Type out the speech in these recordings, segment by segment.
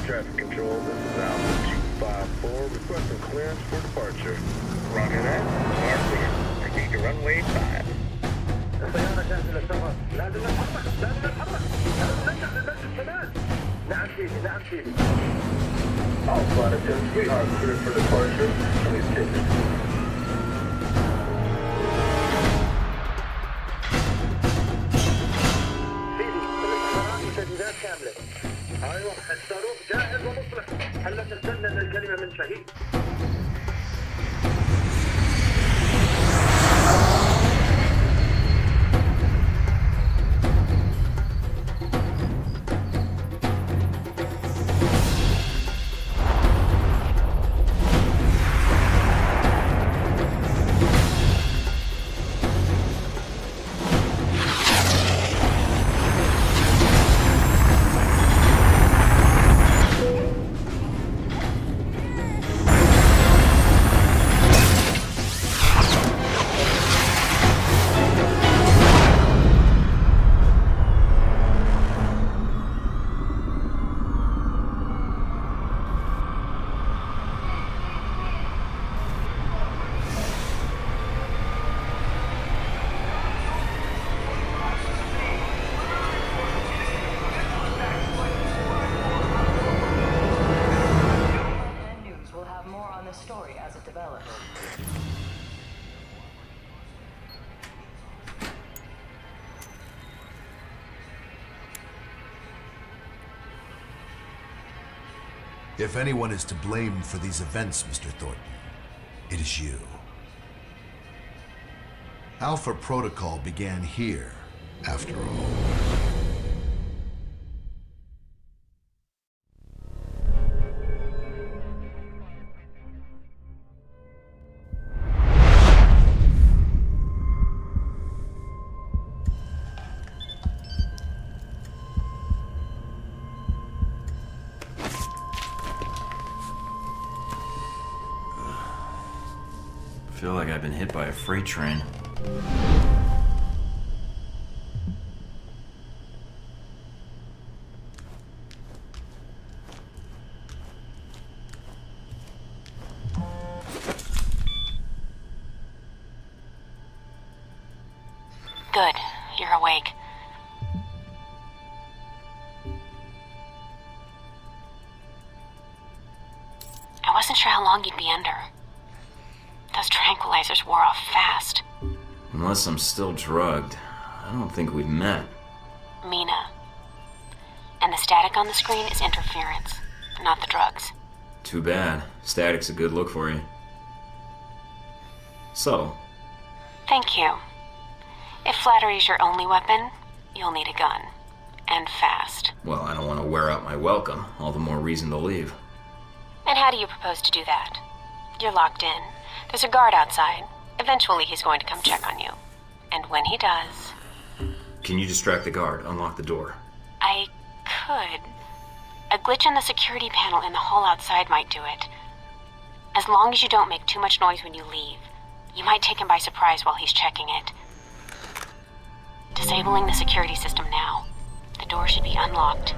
traffic control. This is Alpha 254. Requesting clearance for departure. Roger that. Mark, proceed to runway 5. السيارة جاهزة للسفر. لازم نتحرك. لازم نتحرك. لازم ننجح للمسجد كمان. نعم سيدي. نعم سيدي. Alpha 10, sweetheart, cleared for departure. Please take it. سيدي، الاستمرار تجهيزات كاملة. ايوه، الصاروخ جاهز ومصلح. هلا تستنى الكلمة من شهيد. If anyone is to blame for these events, Mr. Thornton, it is you. Alpha Protocol began here, after all. I feel like I've been hit by a freight train. Good. You're awake. I wasn't sure how long you'd be under. Those tranquilizers wore off fast. Unless I'm still drugged, I don't think we've met. Mina. And the static on the screen is interference, not the drugs. Too bad. Static's a good look for you. Subtle. Thank you. If flattery's your only weapon, you'll need a gun. And fast. Well, I don't want to wear out my welcome. All the more reason to leave. And how do you propose to do that? You're locked in. There's a guard outside. Eventually he's going to come check on you. And when he does... Can you distract the guard? Unlock the door. I could. A glitch in the security panel in the hall outside might do it. As long as you don't make too much noise when you leave, you might take him by surprise while he's checking it. Disabling the security system now. The door should be unlocked.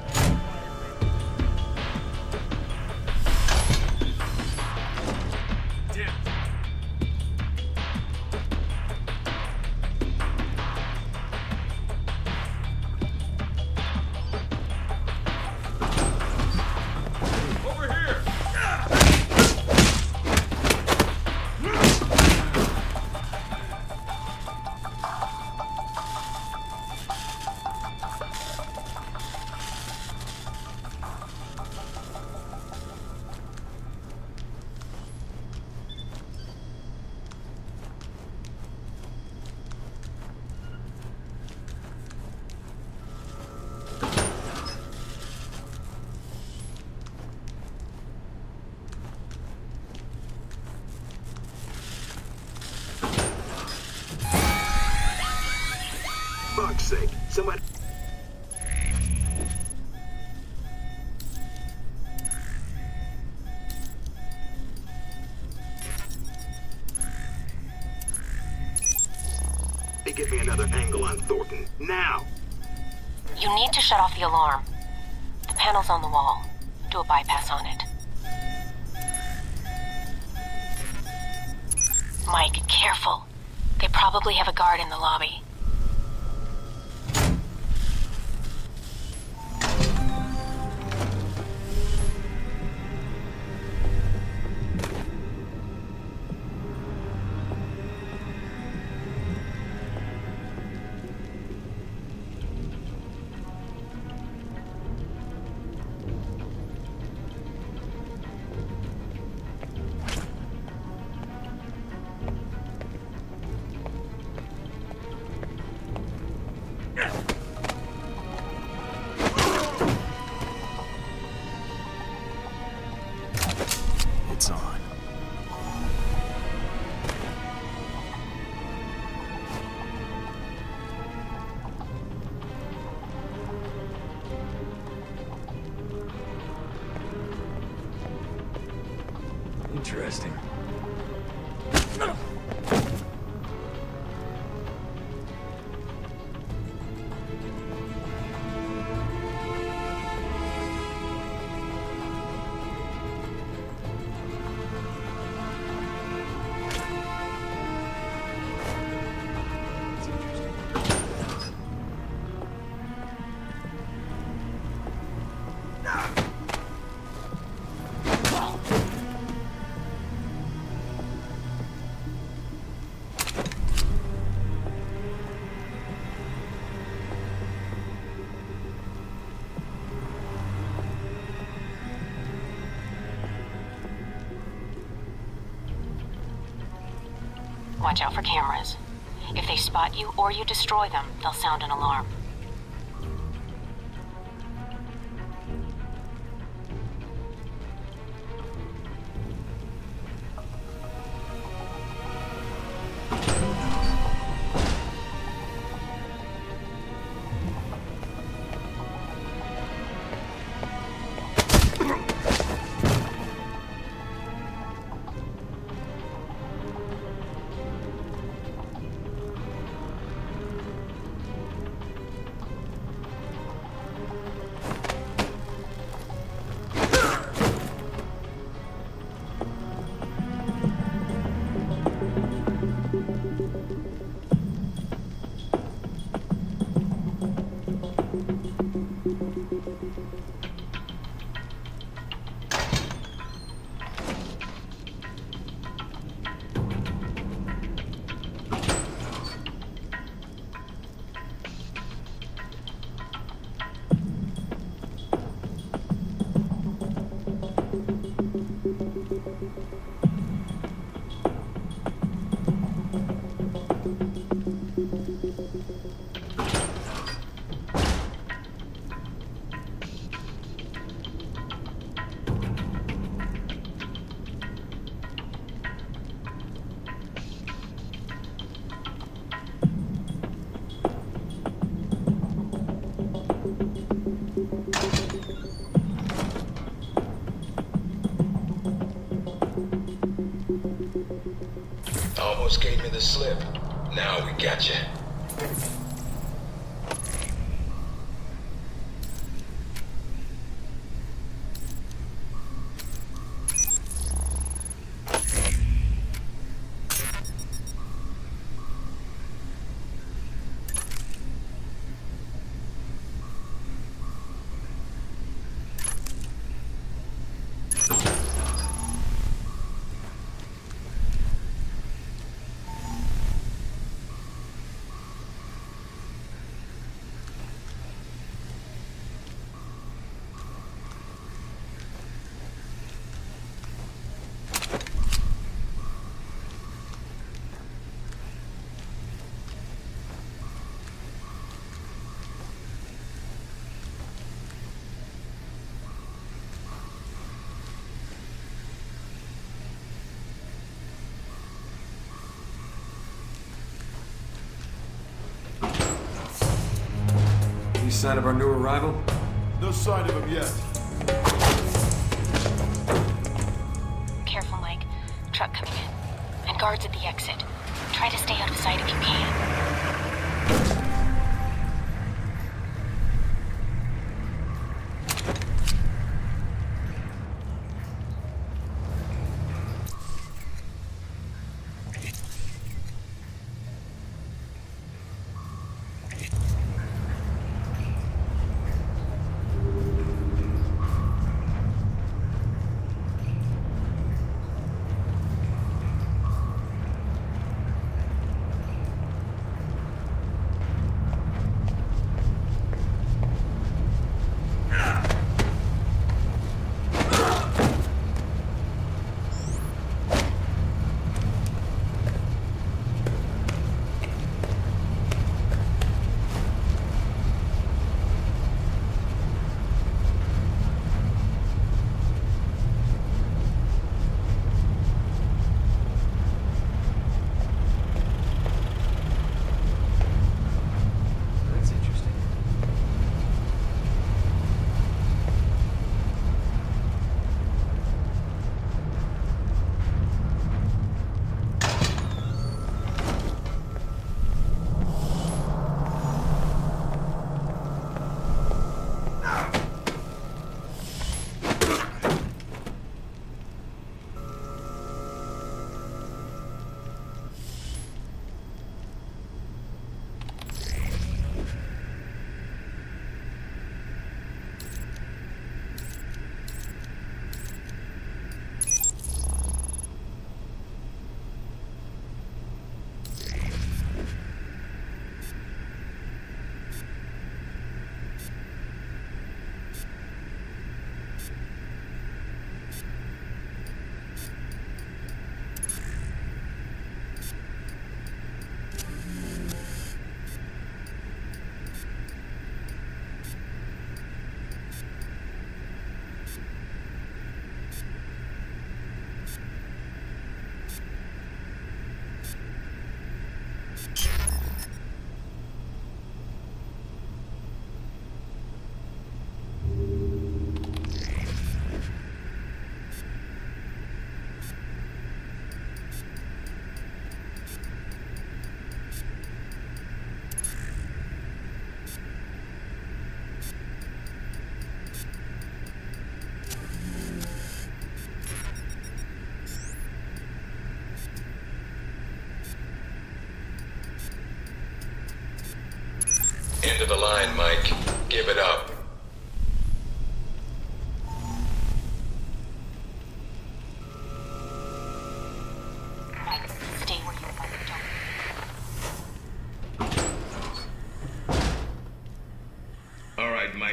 Fuck's sake, somebody... Hey, get me another angle on Thornton, now! You need to shut off the alarm. The panel's on the wall. Do a bypass on it. Mike, careful. They probably have a guard in the lobby. It's on. Interesting. Watch out for cameras. If they spot you or you destroy them, they'll sound an alarm. Almost gave me the slip. Now we got you. Any sign of our new arrival? No sign of him yet. Careful, Mike. Truck coming in. And guards at the exit. Try to stay out of sight if you can.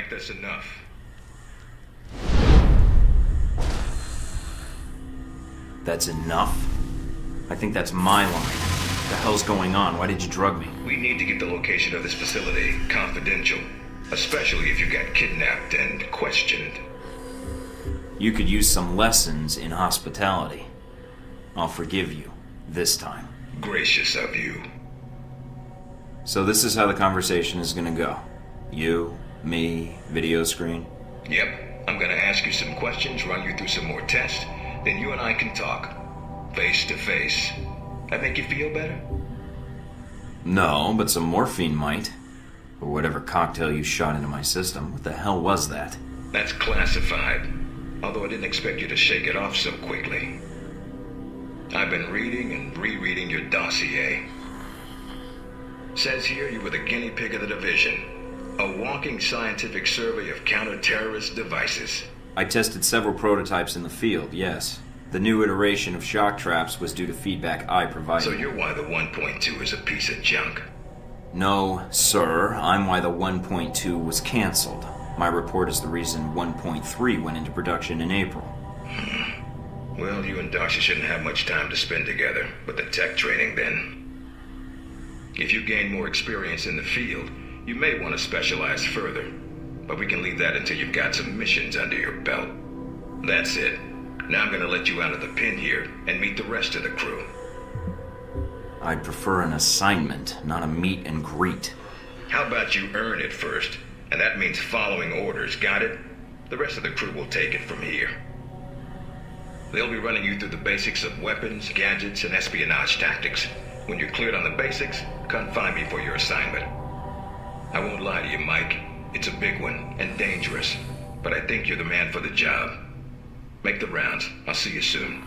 Mike, that's enough. That's enough? I think that's my line. What the hell's going on? Why did you drug me? We need to get the location of this facility confidential, especially if you got kidnapped and questioned. You could use some lessons in hospitality. I'll forgive you. This time. Gracious of you. So this is how the conversation is gonna go. You, me, video screen. Yep, I'm gonna ask you some questions, run you through some more tests, then you and I can talk. Face to face. That make you feel better? No, but some morphine might. Or whatever cocktail you shot into my system. What the hell was that? That's classified. Although I didn't expect you to shake it off so quickly. I've been reading and rereading your dossier. Says here you were the guinea pig of the division. A walking scientific survey of counter-terrorist devices. I tested several prototypes in the field, yes. The new iteration of shock traps was due to feedback I provided. So you're why the 1.2 is a piece of junk? No, sir. I'm why the 1.2 was canceled. My report is the reason 1.3 went into production in April. Well, you and Darcy shouldn't have much time to spend together, with the tech training then. If you gain more experience in the field, you may want to specialize further. But we can leave that until you've got some missions under your belt. That's it. Now I'm gonna let you out of the pen here and meet the rest of the crew. I'd prefer an assignment, not a meet and greet. How about you earn it first? And that means following orders, got it? The rest of the crew will take it from here. They'll be running you through the basics of weapons, gadgets, and espionage tactics. When you're cleared on the basics, come find me for your assignment. I won't lie to you, Mike. It's a big one, and dangerous. But I think you're the man for the job. Make the rounds. I'll see you soon.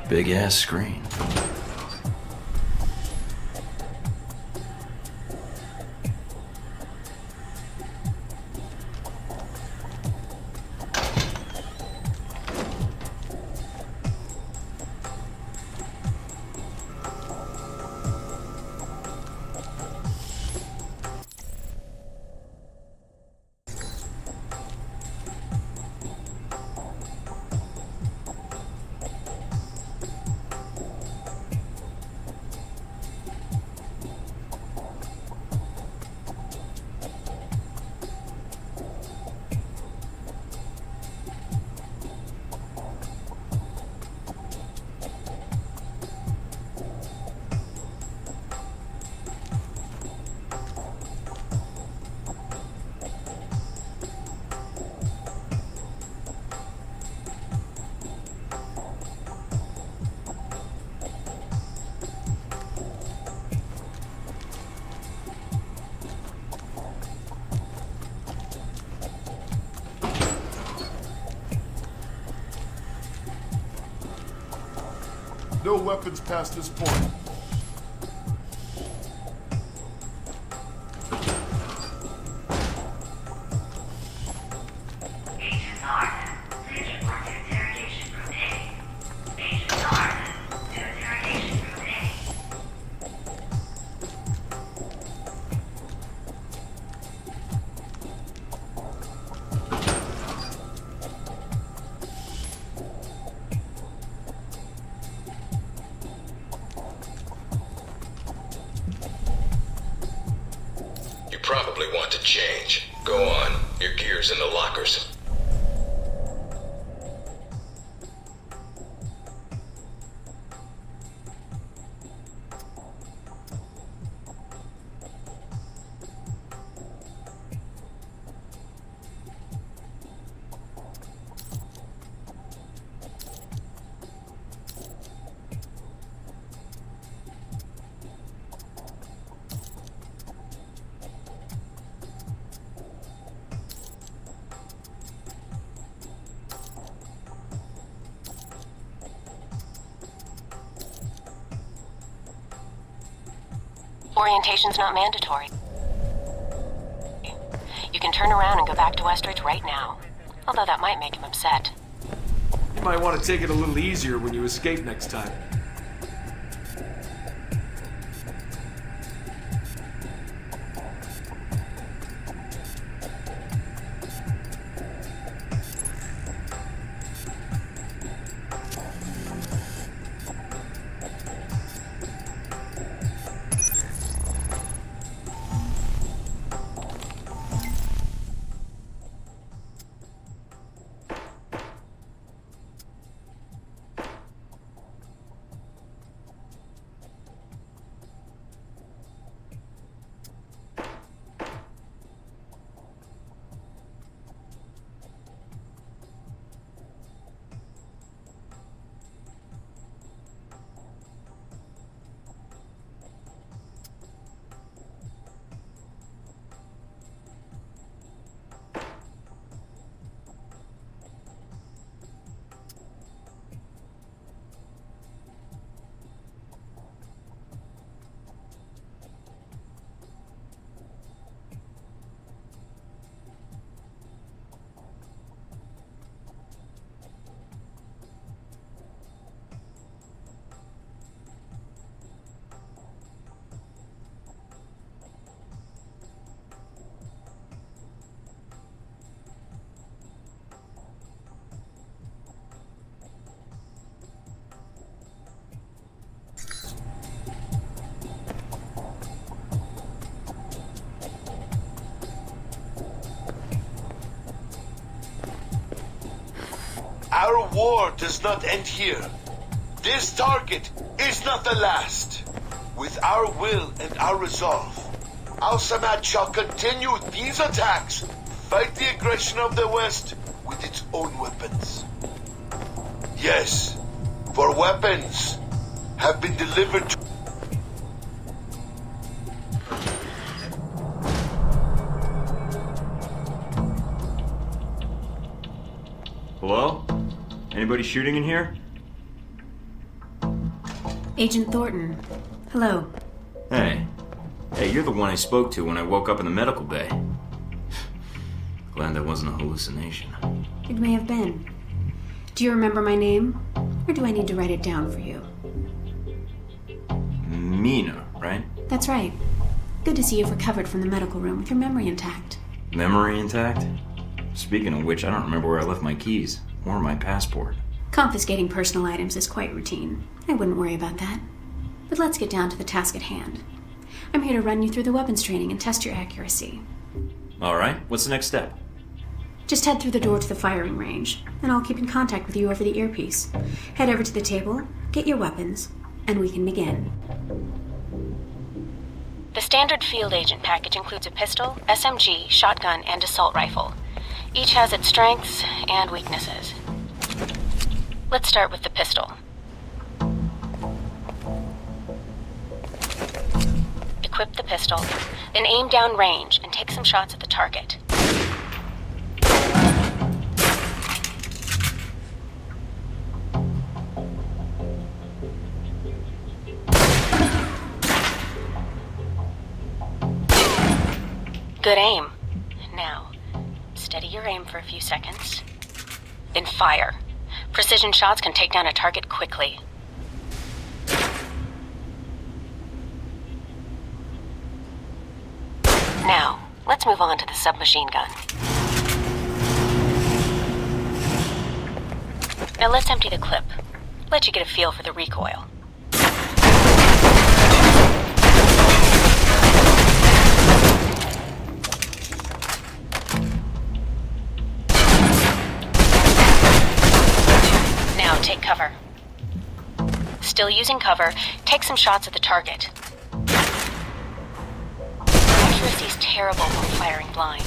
Big ass screen. No weapons past this point. Probably want to change. Go on. Your gear's in the lockers. Orientation's not mandatory. You can turn around and go back to Westridge right now. Although that might make him upset. You might want to take it a little easier when you escape next time. Our war does not end here. This target is not the last. With our will and our resolve, Al-Samad shall continue these attacks, fight the aggression of the West with its own weapons. Yes, for weapons have been delivered to... Hello? Anybody shooting in here? Agent Thornton. Hello. Hey. Hey, you're the one I spoke to when I woke up in the medical bay. Glad that wasn't a hallucination. It may have been. Do you remember my name? Or do I need to write it down for you? Mina, right? That's right. Good to see you've recovered from the medical room with your memory intact. Memory intact? Speaking of which, I don't remember where I left my keys. Or my passport. Confiscating personal items is quite routine. I wouldn't worry about that. But let's get down to the task at hand. I'm here to run you through the weapons training and test your accuracy. Alright, what's the next step? Just head through the door to the firing range, and I'll keep in contact with you over the earpiece. Head over to the table, get your weapons, and we can begin. The standard field agent package includes a pistol, SMG, shotgun, and assault rifle. Each has its strengths and weaknesses. Let's start with the pistol. Equip the pistol, then aim down range and take some shots at the target. Good aim. Now, steady your aim for a few seconds. Then fire. Precision shots can take down a target quickly. Now, let's move on to the submachine gun. Now let's empty the clip. Let you get a feel for the recoil. Now take cover. Still using cover, take some shots at the target. Accuracy's terrible when firing blind,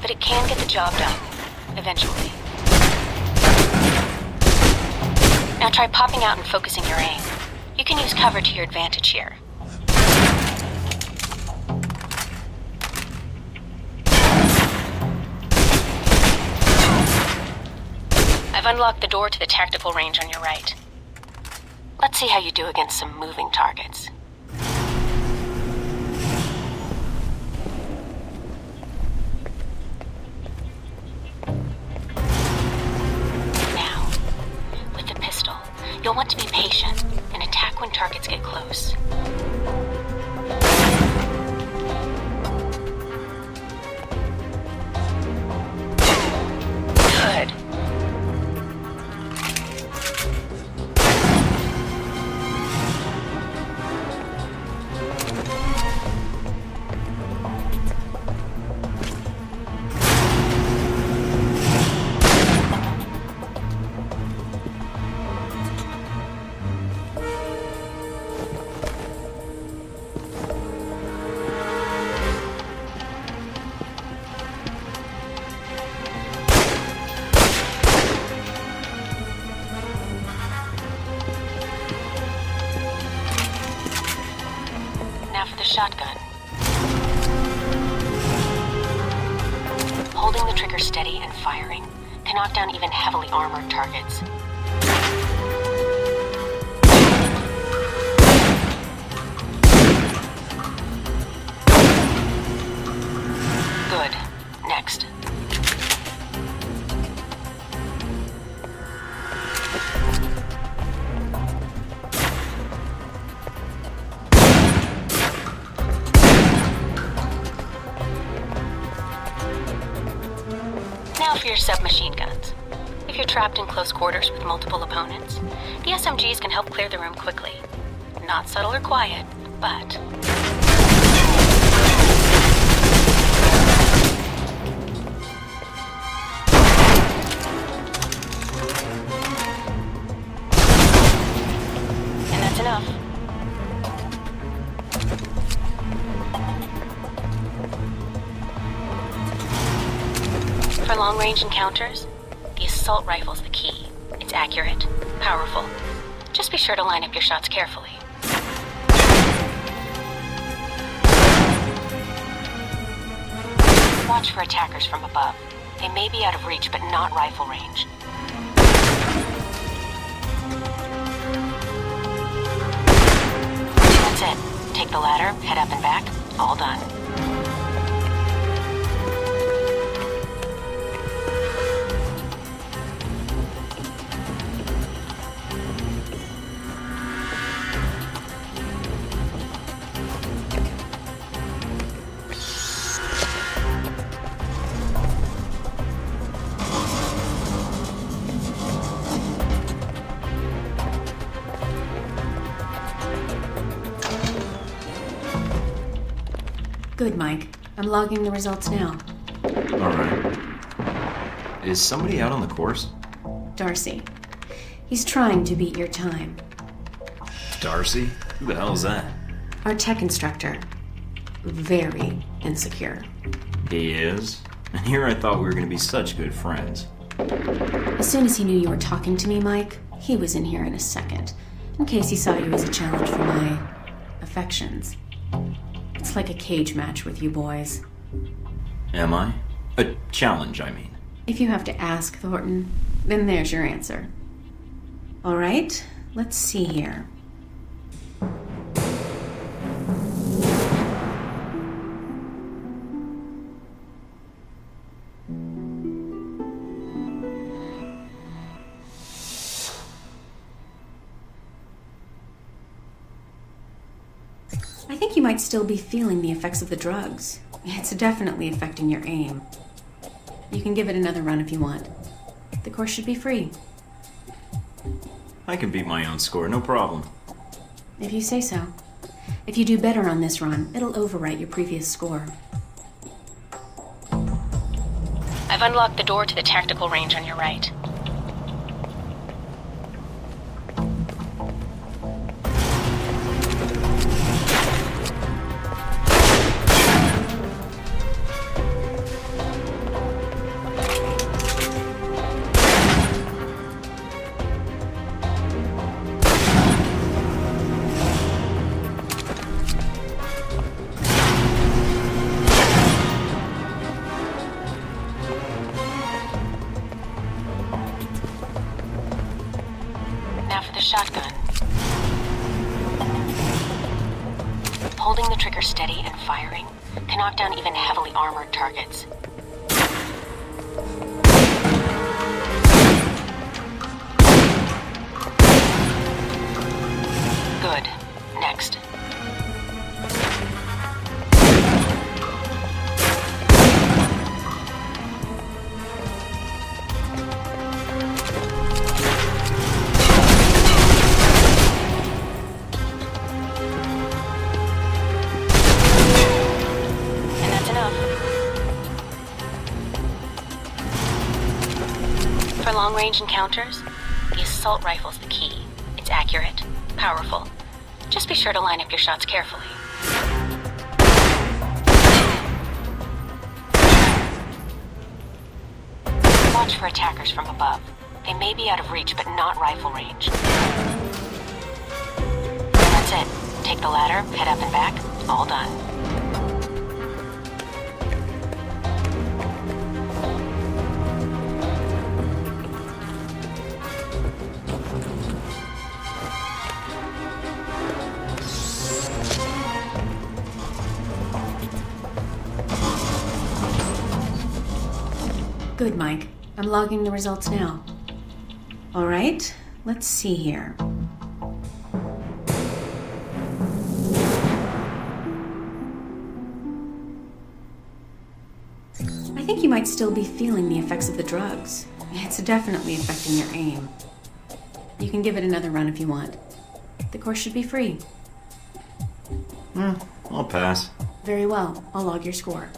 but it can get the job done, eventually. Now try popping out and focusing your aim. You can use cover to your advantage here. I've unlocked the door to the tactical range on your right. Let's see how you do against some moving targets. You'll want to be patient and attack when targets get close. Good. Now for the shotgun. Holding the trigger steady and firing can knock down even heavily armored targets. Good. Next. Now for your submachine guns. If you're trapped in close quarters with multiple opponents, the SMGs can help clear the room quickly. Not subtle or quiet, but... And that's enough. For long-range encounters, the assault rifle's the key. It's accurate, powerful. Just be sure to line up your shots carefully. Watch for attackers from above. They may be out of reach, but not rifle range. That's it. Take the ladder, head up and back. All done. Good, Mike. I'm logging the results now. Alright. Is somebody out on the course? Darcy. He's trying to beat your time. Darcy? Who the hell is that? Our tech instructor. Very insecure. He is? And here I thought we were going to be such good friends. As soon as he knew you were talking to me, Mike, he was in here in a second, in case he saw you as a challenge for my affections. It's like a cage match with you boys. Am I? A challenge, I mean. If you have to ask, Thornton, then there's your answer. All right, let's see here. I think you might still be feeling the effects of the drugs. It's definitely affecting your aim. You can give it another run if you want. The course should be free. I can beat my own score, no problem. If you say so. If you do better on this run, it'll overwrite your previous score. I've unlocked the door to the tactical range on your right. Now for the shotgun. Holding the trigger steady and firing can knock down even heavily armored targets. next? And that's enough. For long-range encounters, the assault rifle's the key. It's accurate, powerful. Just be sure to line up your shots carefully. Watch for attackers from above. They may be out of reach, but not rifle range. That's it. Take the ladder, head up and back. All done. Good, Mike. I'm logging the results now. All right, let's see here. I think you might still be feeling the effects of the drugs. It's definitely affecting your aim. You can give it another run if you want. The course should be free. I'll pass. Very well. I'll log your score.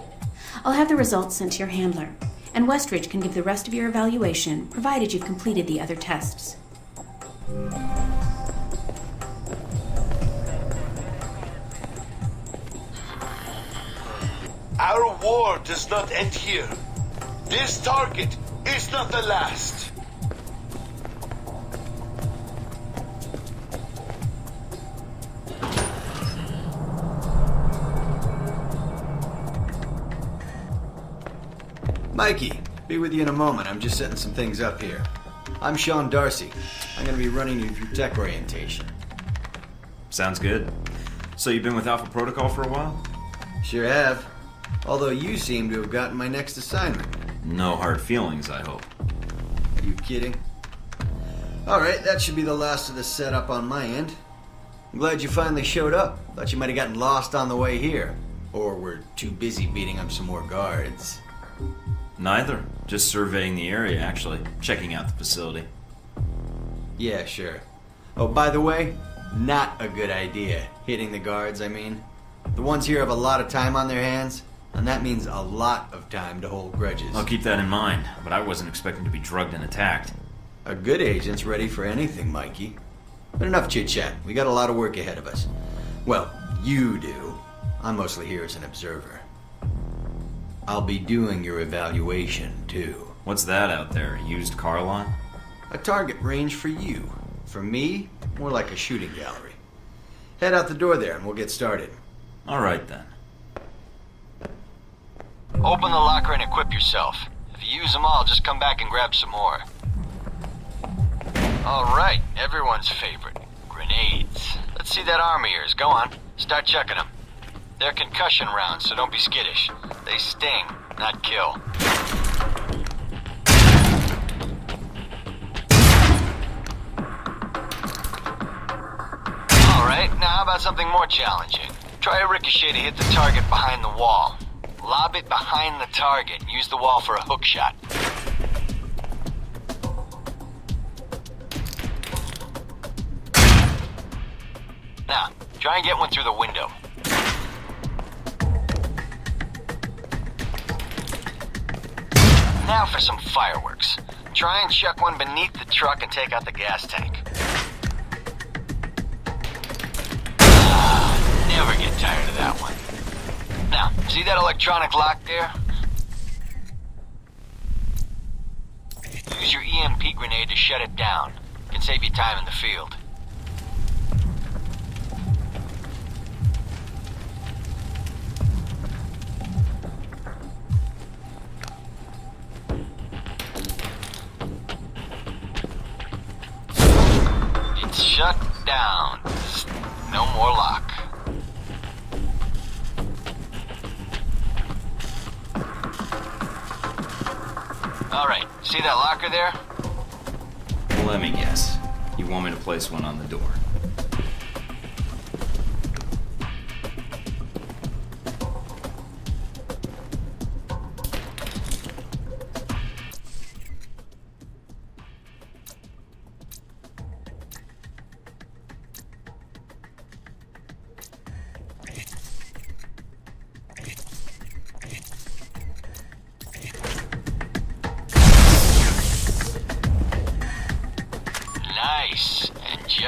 I'll have the results sent to your handler, and Westridge can give the rest of your evaluation, provided you've completed the other tests. Our war does not end here. This target is not the last. Mikey, be with you in a moment. I'm just setting some things up here. I'm Sean Darcy. I'm going to be running you through tech orientation. Sounds good. So you've been with Alpha Protocol for a while? Sure have. Although you seem to have gotten my next assignment. No hard feelings, I hope. Are you kidding? Alright, that should be the last of the setup on my end. I'm glad you finally showed up. Thought you might have gotten lost on the way here. Or were too busy beating up some more guards. Neither. Just surveying the area, actually. Checking out the facility. Yeah, sure. Oh, by the way, not a good idea. Hitting the guards, I mean. The ones here have a lot of time on their hands, and that means a lot of time to hold grudges. I'll keep that in mind, but I wasn't expecting to be drugged and attacked. A good agent's ready for anything, Mikey. But enough chit-chat. We got a lot of work ahead of us. Well, you do. I'm mostly here as an observer. I'll be doing your evaluation, too. What's that out there? A used car lot? A target range for you. For me, more like a shooting gallery. Head out the door there and we'll get started. All right, then. Open the locker and equip yourself. If you use them all, just come back and grab some more. All right, everyone's favorite. Grenades. Let's see that arm of yours. Go on. Start checking them. They're concussion rounds, so don't be skittish. They sting, not kill. Alright, now how about something more challenging? Try a ricochet to hit the target behind the wall. Lob it behind the target and use the wall for a hook shot. Now, try and get one through the window. Now for some fireworks. Try and chuck one beneath the truck and take out the gas tank. Never get tired of that one. Now, see that electronic lock there? Use your EMP grenade to shut it down. It can save you time in the field. It's shut down. No more lock. Alright, see that locker there? Let me guess. You want me to place one on the door?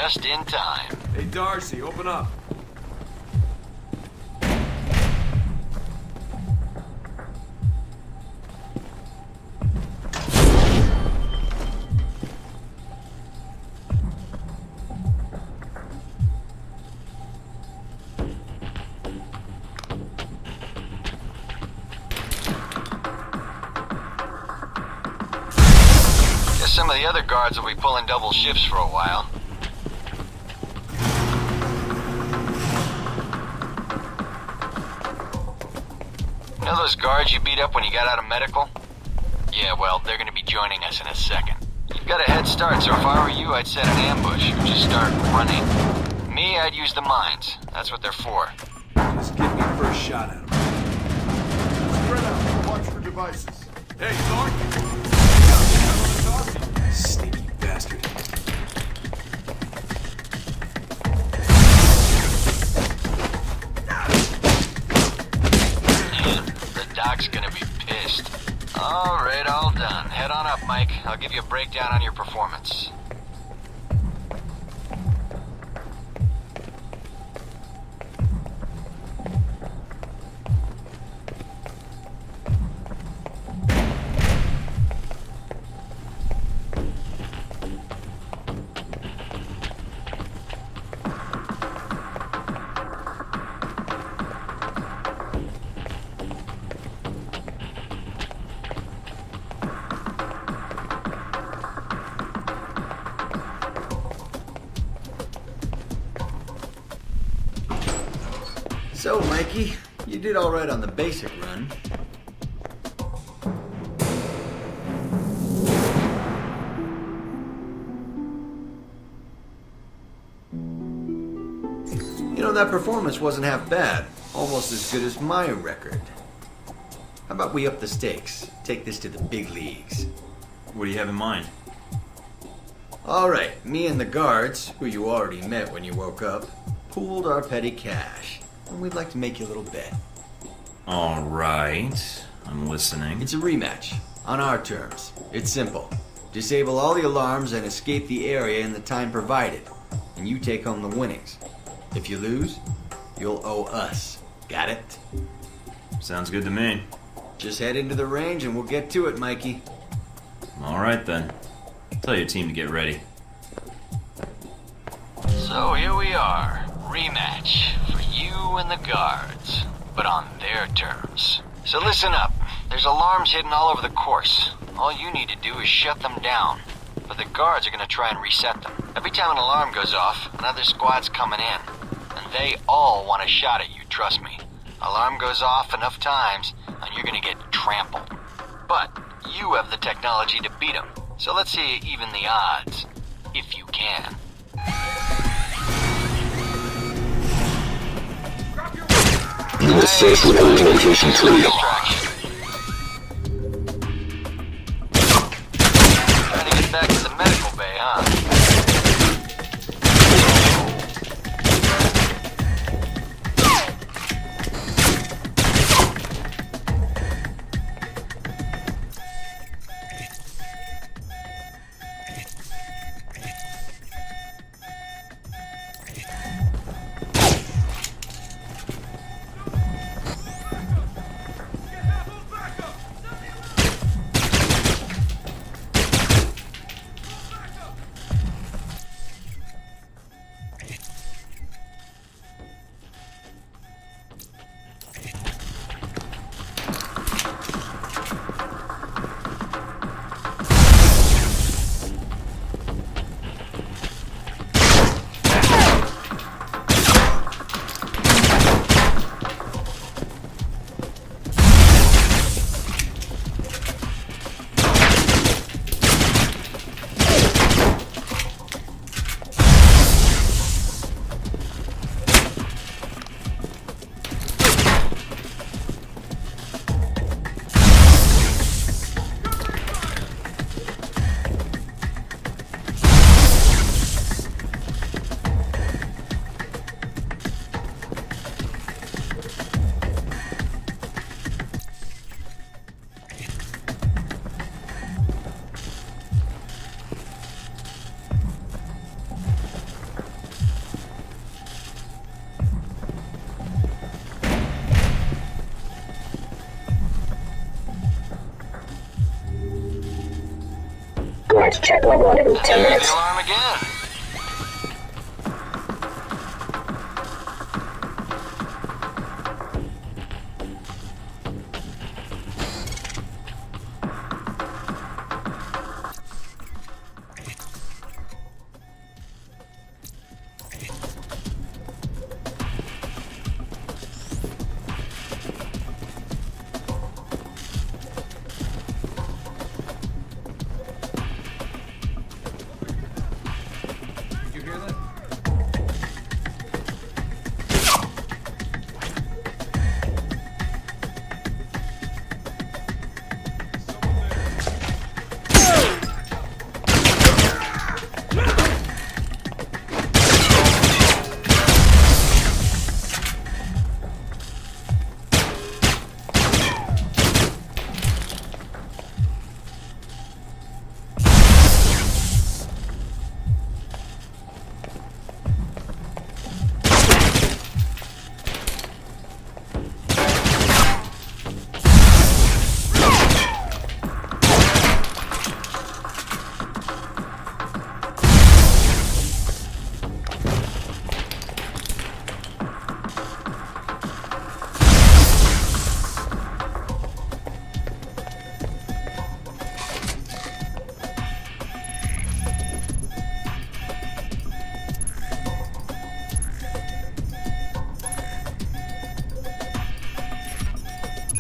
Just in time. Hey, Darcy, open up. Some of the other guards will be pulling double shifts for a while. You know those guards you beat up when you got out of medical? Yeah, well, they're gonna be joining us in a second. You've got a head start, so if I were you, I'd set an ambush or just start running. Me, I'd use the mines. That's what they're for. Just give me first shot at them. Spread out. Watch for devices. Hey, Thornton! Sneaky bastard. The doc's gonna be pissed. Alright, all done. Head on up, Mike. I'll give you a breakdown on your performance. So, Mikey, you did all right on the basic run. You know, that performance wasn't half bad. Almost as good as my record. How about we up the stakes? Take this to the big leagues. What do you have in mind? All right, me and the guards, who you already met when you woke up, pooled our petty cash. And we'd like to make you a little bet. All right, I'm listening. It's a rematch, on our terms. It's simple. Disable all the alarms and escape the area in the time provided, and you take home the winnings. If you lose, you'll owe us. Got it? Sounds good to me. Just head into the range and we'll get to it, Mikey. All right, then. Tell your team to get ready. So here we are. Rematch for you and the guards, but on their terms. So listen up. There's alarms hidden all over the course. All you need to do is shut them down. But the guards are going to try and reset them. Every time an alarm goes off, another squad's coming in. And they all want a shot at you, trust me. Alarm goes off enough times, and you're going to get trampled. But you have the technology to beat them. So let's see you even the odds, if you can. You are safe within location 3. Trying to get back to the medical bay, huh? to check level on it in 10 There's minutes. the alarm again.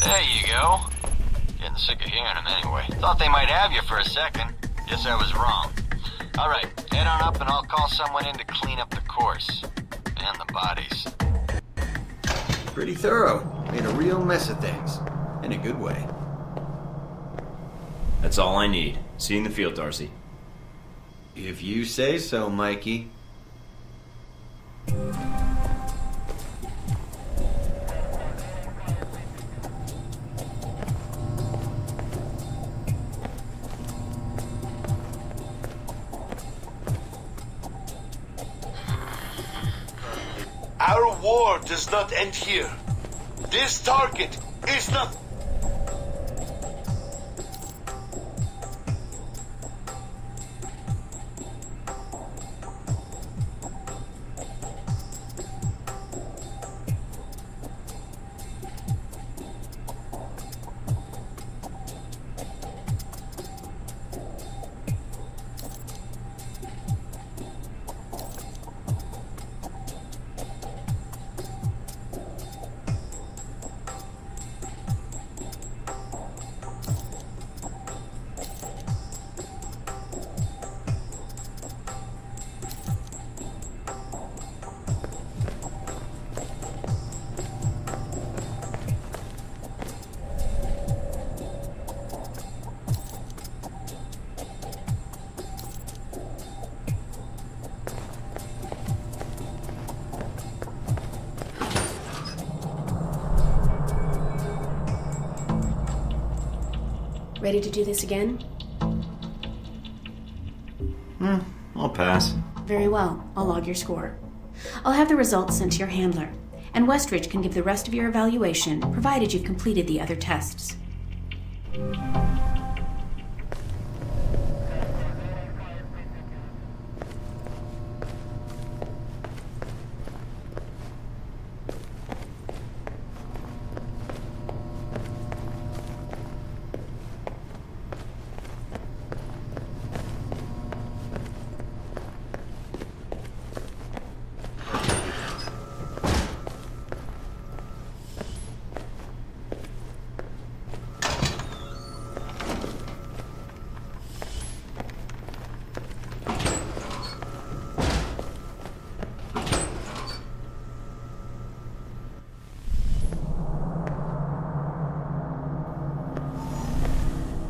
There you go. Getting sick of hearing them anyway. Thought they might have you for a second. Guess I was wrong. Alright, head on up and I'll call someone in to clean up the course. And the bodies. Pretty thorough. Made a real mess of things. In a good way. That's all I need. See you in the field, Darcy. If you say so, Mikey. Our war does not end here. This target is not... Ready to do this again? I'll pass. Very well. I'll log your score. I'll have the results sent to your handler, and Westridge can give the rest of your evaluation, provided you've completed the other tests.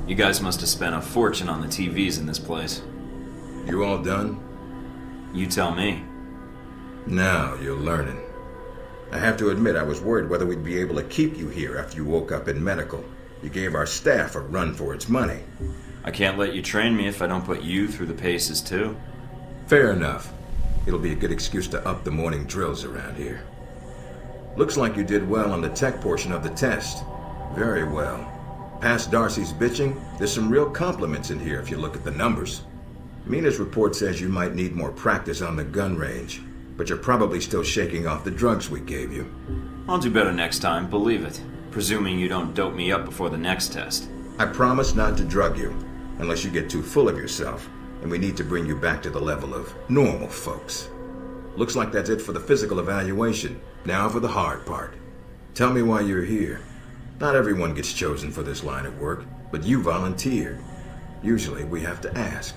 You guys must have spent a fortune on the TVs in this place. You all done? You tell me. Now you're learning. I have to admit I was worried whether we'd be able to keep you here after you woke up in medical. You gave our staff a run for its money. I can't let you train me if I don't put you through the paces too. Fair enough. It'll be a good excuse to up the morning drills around here. Looks like you did well on the tech portion of the test. Very well. Past Darcy's bitching, there's some real compliments in here if you look at the numbers. Mina's report says you might need more practice on the gun range, but you're probably still shaking off the drugs we gave you. I'll do better next time, believe it. Presuming you don't dope me up before the next test. I promise not to drug you, unless you get too full of yourself, and we need to bring you back to the level of normal folks. Looks like that's it for the physical evaluation. Now for the hard part. Tell me why you're here. Not everyone gets chosen for this line of work, but you volunteered. Usually we have to ask.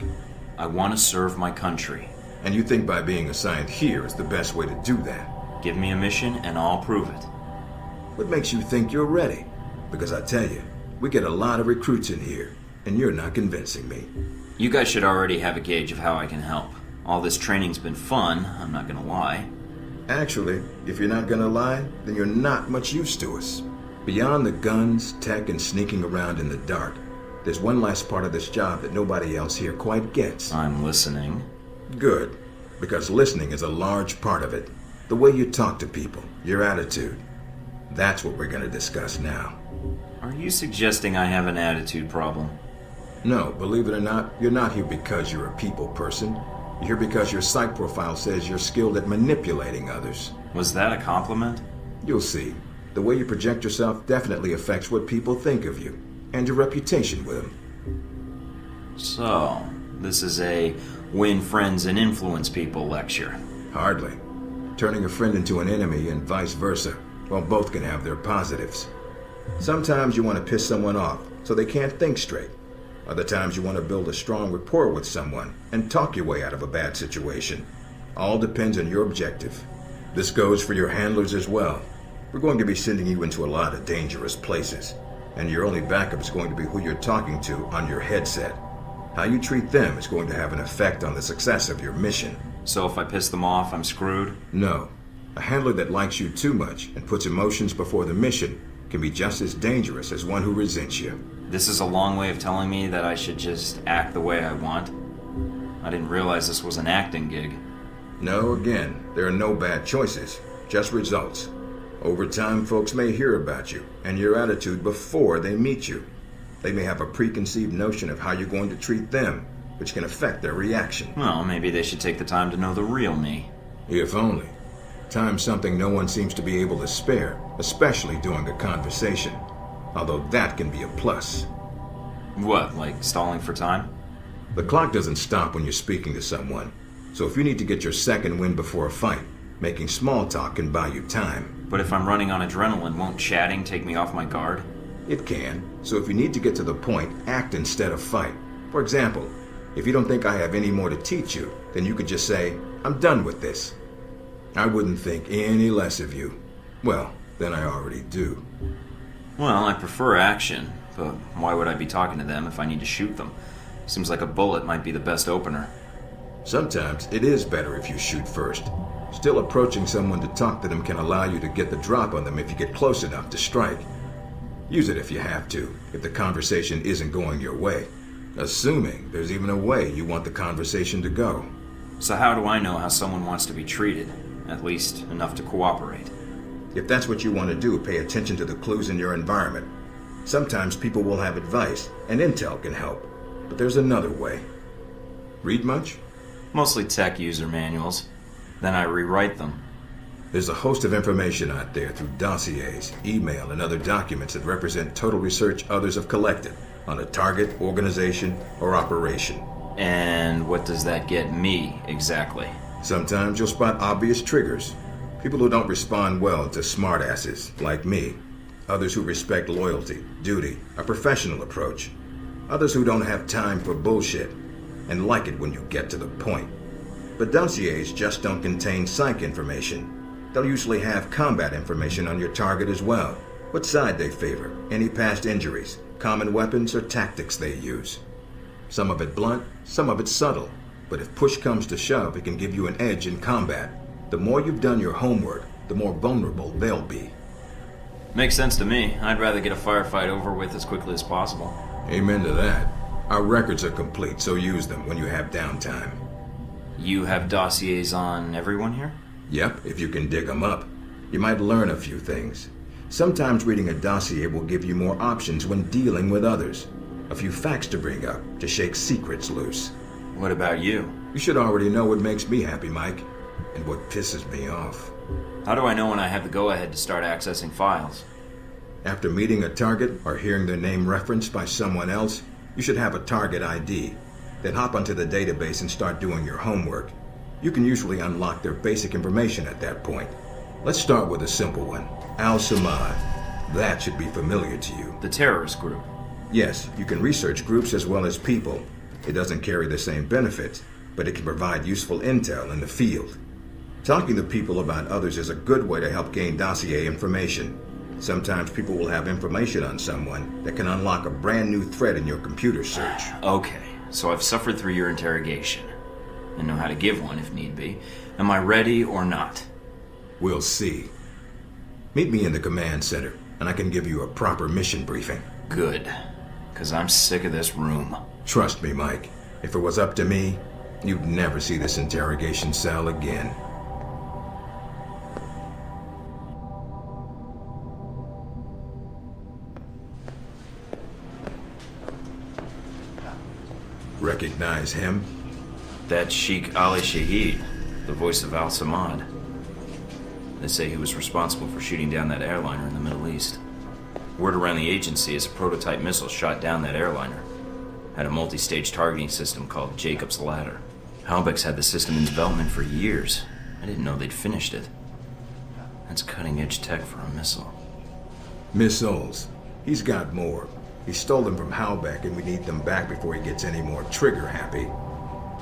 I want to serve my country. And you think by being assigned here is the best way to do that? Give me a mission and I'll prove it. What makes you think you're ready? Because I tell you, we get a lot of recruits in here, and you're not convincing me. You guys should already have a gauge of how I can help. All this training's been fun, I'm not gonna lie. Actually, if you're not gonna lie, then you're not much use to us. Beyond the guns, tech, and sneaking around in the dark, there's one last part of this job that nobody else here quite gets. I'm listening. Good, because listening is a large part of it. The way you talk to people, your attitude. That's what we're gonna discuss now. Are you suggesting I have an attitude problem? No, believe it or not, you're not here because you're a people person. You're here because your psych profile says you're skilled at manipulating others. Was that a compliment? You'll see. The way you project yourself definitely affects what people think of you, and your reputation with them. So, this is a win friends and influence people lecture. Hardly. Turning a friend into an enemy and vice versa. Well, both can have their positives. Sometimes you want to piss someone off so they can't think straight. Other times you want to build a strong rapport with someone and talk your way out of a bad situation. All depends on your objective. This goes for your handlers as well. We're going to be sending you into a lot of dangerous places, and your only backup is going to be who you're talking to on your headset. How you treat them is going to have an effect on the success of your mission. So if I piss them off, I'm screwed? No. A handler that likes you too much and puts emotions before the mission can be just as dangerous as one who resents you. This is a long way of telling me that I should just act the way I want. I didn't realize this was an acting gig. No, again, there are no bad choices, just results. Over time, folks may hear about you and your attitude before they meet you. They may have a preconceived notion of how you're going to treat them, which can affect their reaction. Well, maybe they should take the time to know the real me. If only. Time's something no one seems to be able to spare, especially during a conversation. Although that can be a plus. What, like stalling for time? The clock doesn't stop when you're speaking to someone. So if you need to get your second win before a fight, making small talk can buy you time. But if I'm running on adrenaline, won't chatting take me off my guard? It can. So if you need to get to the point, act instead of fight. For example, if you don't think I have any more to teach you, then you could just say, I'm done with this. I wouldn't think any less of you. Well, then I already do. Well, I prefer action, but why would I be talking to them if I need to shoot them? Seems like a bullet might be the best opener. Sometimes it is better if you shoot first. Still, approaching someone to talk to them can allow you to get the drop on them if you get close enough to strike. Use it if you have to, if the conversation isn't going your way. Assuming there's even a way you want the conversation to go. So how do I know how someone wants to be treated? At least enough to cooperate. If that's what you want to do, pay attention to the clues in your environment. Sometimes people will have advice, and intel can help. But there's another way. Read much? Mostly tech user manuals. Then I rewrite them. There's a host of information out there through dossiers, email, and other documents that represent total research others have collected on a target, organization, or operation. And what does that get me, exactly? Sometimes you'll spot obvious triggers. People who don't respond well to smartasses, like me. Others who respect loyalty, duty, a professional approach. Others who don't have time for bullshit, and like it when you get to the point. But dossiers just don't contain psych information. They'll usually have combat information on your target as well. What side they favor, any past injuries, common weapons or tactics they use. Some of it blunt, some of it subtle. But if push comes to shove, it can give you an edge in combat. The more you've done your homework, the more vulnerable they'll be. Makes sense to me. I'd rather get a firefight over with as quickly as possible. Amen to that. Our records are complete, so use them when you have downtime. You have dossiers on everyone here? Yep, if you can dig them up. You might learn a few things. Sometimes reading a dossier will give you more options when dealing with others. A few facts to bring up, to shake secrets loose. What about you? You should already know what makes me happy, Mike, and what pisses me off. How do I know when I have the go-ahead to start accessing files? After meeting a target or hearing their name referenced by someone else, you should have a target ID. Then hop onto the database and start doing your homework. You can usually unlock their basic information at that point. Let's start with a simple one. Al-Samad. That should be familiar to you. The terrorist group? Yes, you can research groups as well as people. It doesn't carry the same benefits, but it can provide useful intel in the field. Talking to people about others is a good way to help gain dossier information. Sometimes people will have information on someone that can unlock a brand new thread in your computer search. Okay, so I've suffered through your interrogation and know how to give one if need be. Am I ready or not? We'll see. Meet me in the command center, and I can give you a proper mission briefing. Good, because I'm sick of this room. Trust me, Mike. If it was up to me, you'd never see this interrogation cell again. Recognize him? That's Sheikh Ali Shahid, the voice of Al-Samad. They say he was responsible for shooting down that airliner in the Middle East. Word around the agency is a prototype missile shot down that airliner. Had a multi-stage targeting system called Jacob's Ladder. Halbeck's had the system in development for years. I didn't know they'd finished it. That's cutting-edge tech for a missile. Missiles. He's got more. He stole them from Halbeck, and we need them back before he gets any more trigger-happy.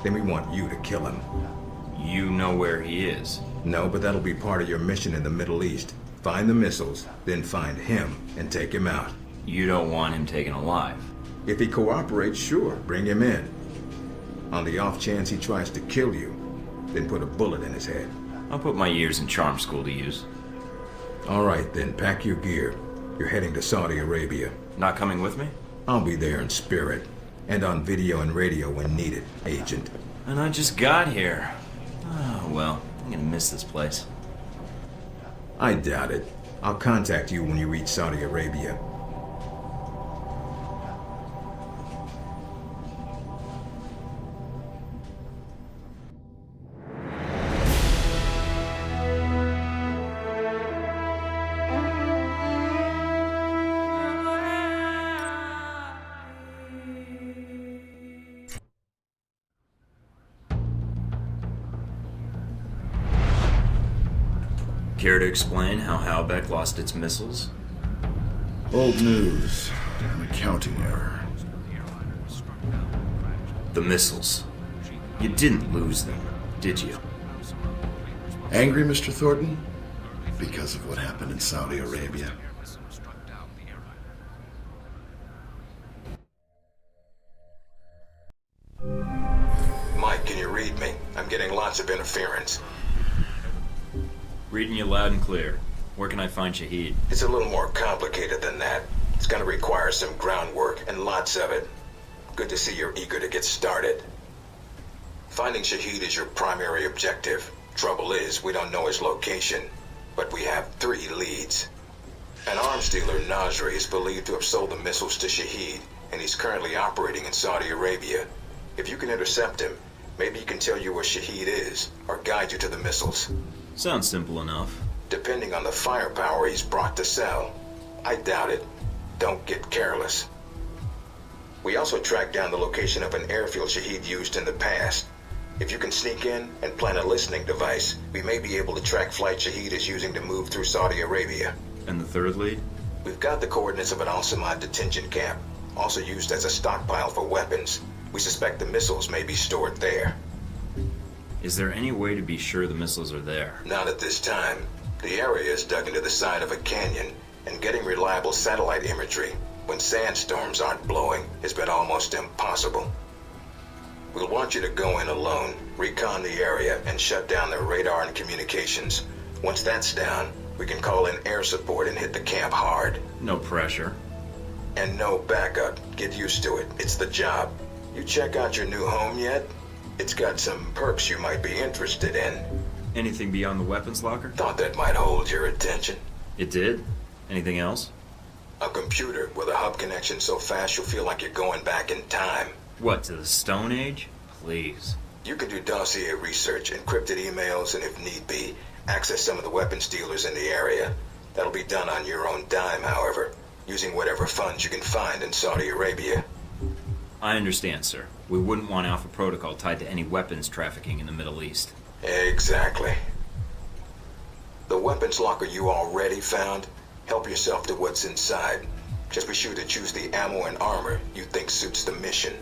Then we want you to kill him. You know where he is? No, but that'll be part of your mission in the Middle East. Find the missiles, then find him and take him out. You don't want him taken alive? If he cooperates, sure, bring him in. On the off chance he tries to kill you, then put a bullet in his head. I'll put my years in charm school to use. All right, then, pack your gear. You're heading to Saudi Arabia. Not coming with me? I'll be there in spirit, and on video and radio when needed, Agent. And I just got here. Oh, well, I'm gonna miss this place. I doubt it. I'll contact you when you reach Saudi Arabia. Care to explain how Halbeck lost its missiles? Old news. An accounting error. The missiles. You didn't lose them, did you? Angry, Mr. Thornton? Because of what happened in Saudi Arabia. Mike, can you read me? I'm getting lots of interference. Reading you loud and clear. Where can I find Shahid? It's a little more complicated than that. It's gonna require some groundwork, and lots of it. Good to see you're eager to get started. Finding Shahid is your primary objective. Trouble is, we don't know his location, but we have 3 leads. An arms dealer, Nasri, is believed to have sold the missiles to Shahid, and he's currently operating in Saudi Arabia. If you can intercept him, maybe he can tell you where Shahid is, or guide you to the missiles. Sounds simple enough. Depending on the firepower he's brought to sell. I doubt it. Don't get careless. We also tracked down the location of an airfield Shahid used in the past. If you can sneak in and plant a listening device, we may be able to track flight Shahid is using to move through Saudi Arabia. And the third lead? We've got the coordinates of an Al-Samad detention camp, also used as a stockpile for weapons. We suspect the missiles may be stored there. Is there any way to be sure the missiles are there? Not at this time. The area is dug into the side of a canyon, and getting reliable satellite imagery when sandstorms aren't blowing has been almost impossible. We'll want you to go in alone, recon the area, and shut down their radar and communications. Once that's down, we can call in air support and hit the camp hard. No pressure. And no backup. Get used to it. It's the job. You check out your new home yet? It's got some perks you might be interested in. Anything beyond the weapons locker? Thought that might hold your attention. It did? Anything else? A computer with a hub connection so fast you'll feel like you're going back in time. What, to the Stone Age? Please. You can do dossier research, encrypted emails, and if need be, access some of the weapons dealers in the area. That'll be done on your own dime, however, using whatever funds you can find in Saudi Arabia. I understand, sir. We wouldn't want Alpha Protocol tied to any weapons trafficking in the Middle East. Exactly. The weapons locker you already found, help yourself to what's inside. Just be sure to choose the ammo and armor you think suits the mission.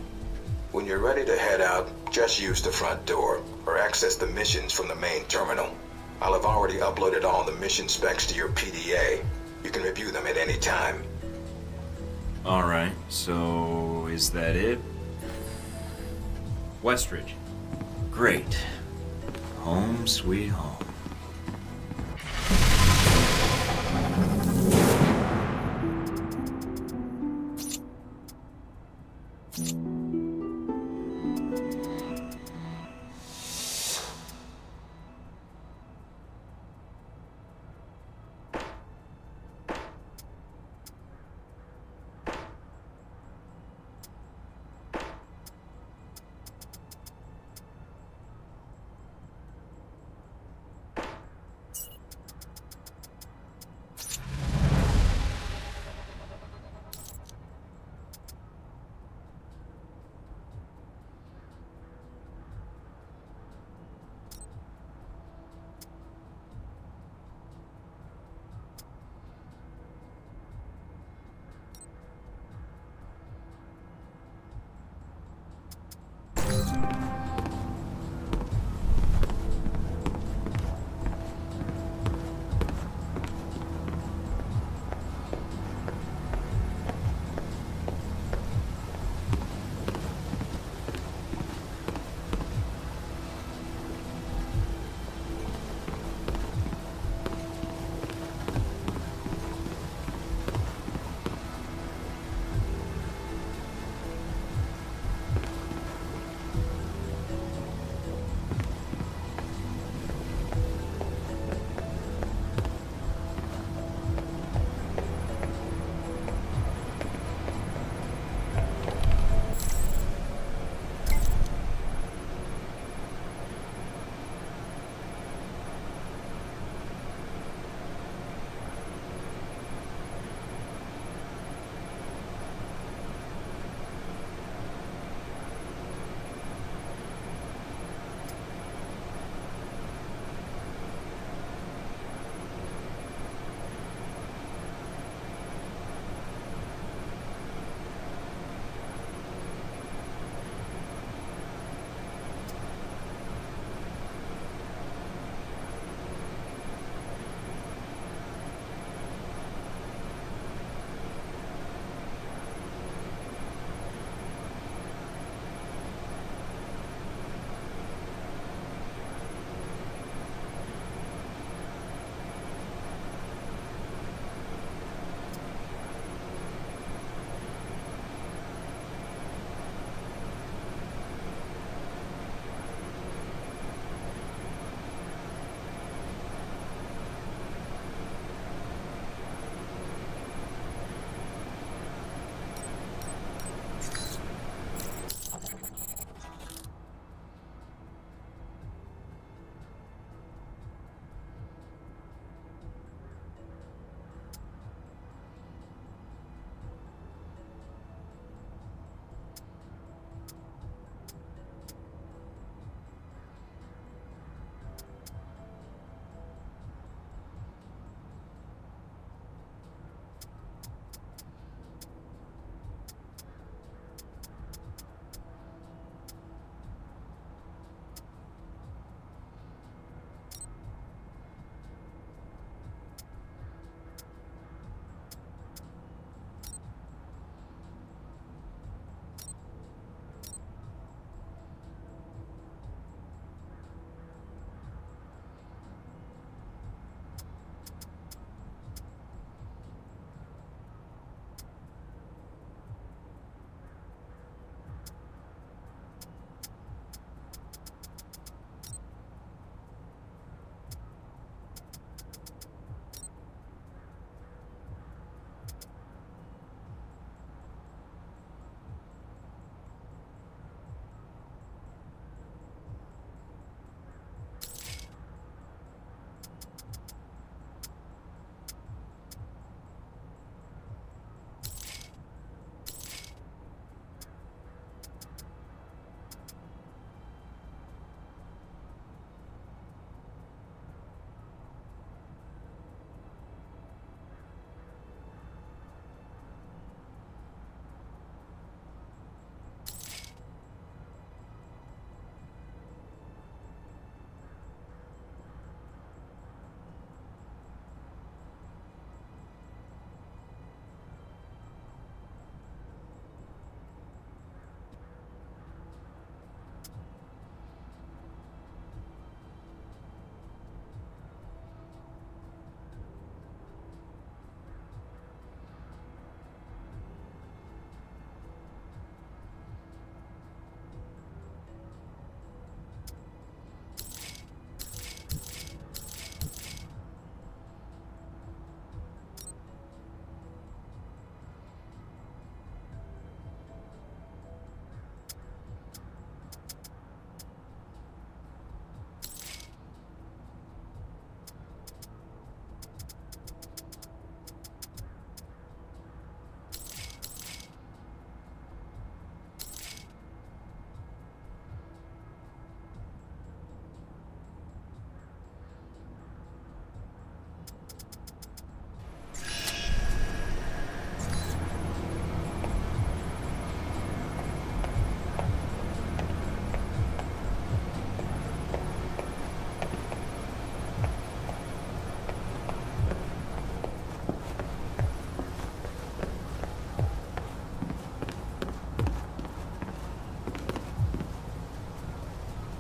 When you're ready to head out, just use the front door, or access the missions from the main terminal. I'll have already uploaded all the mission specs to your PDA. You can review them at any time. Alright, so is that it? Westridge. Great. Home sweet home.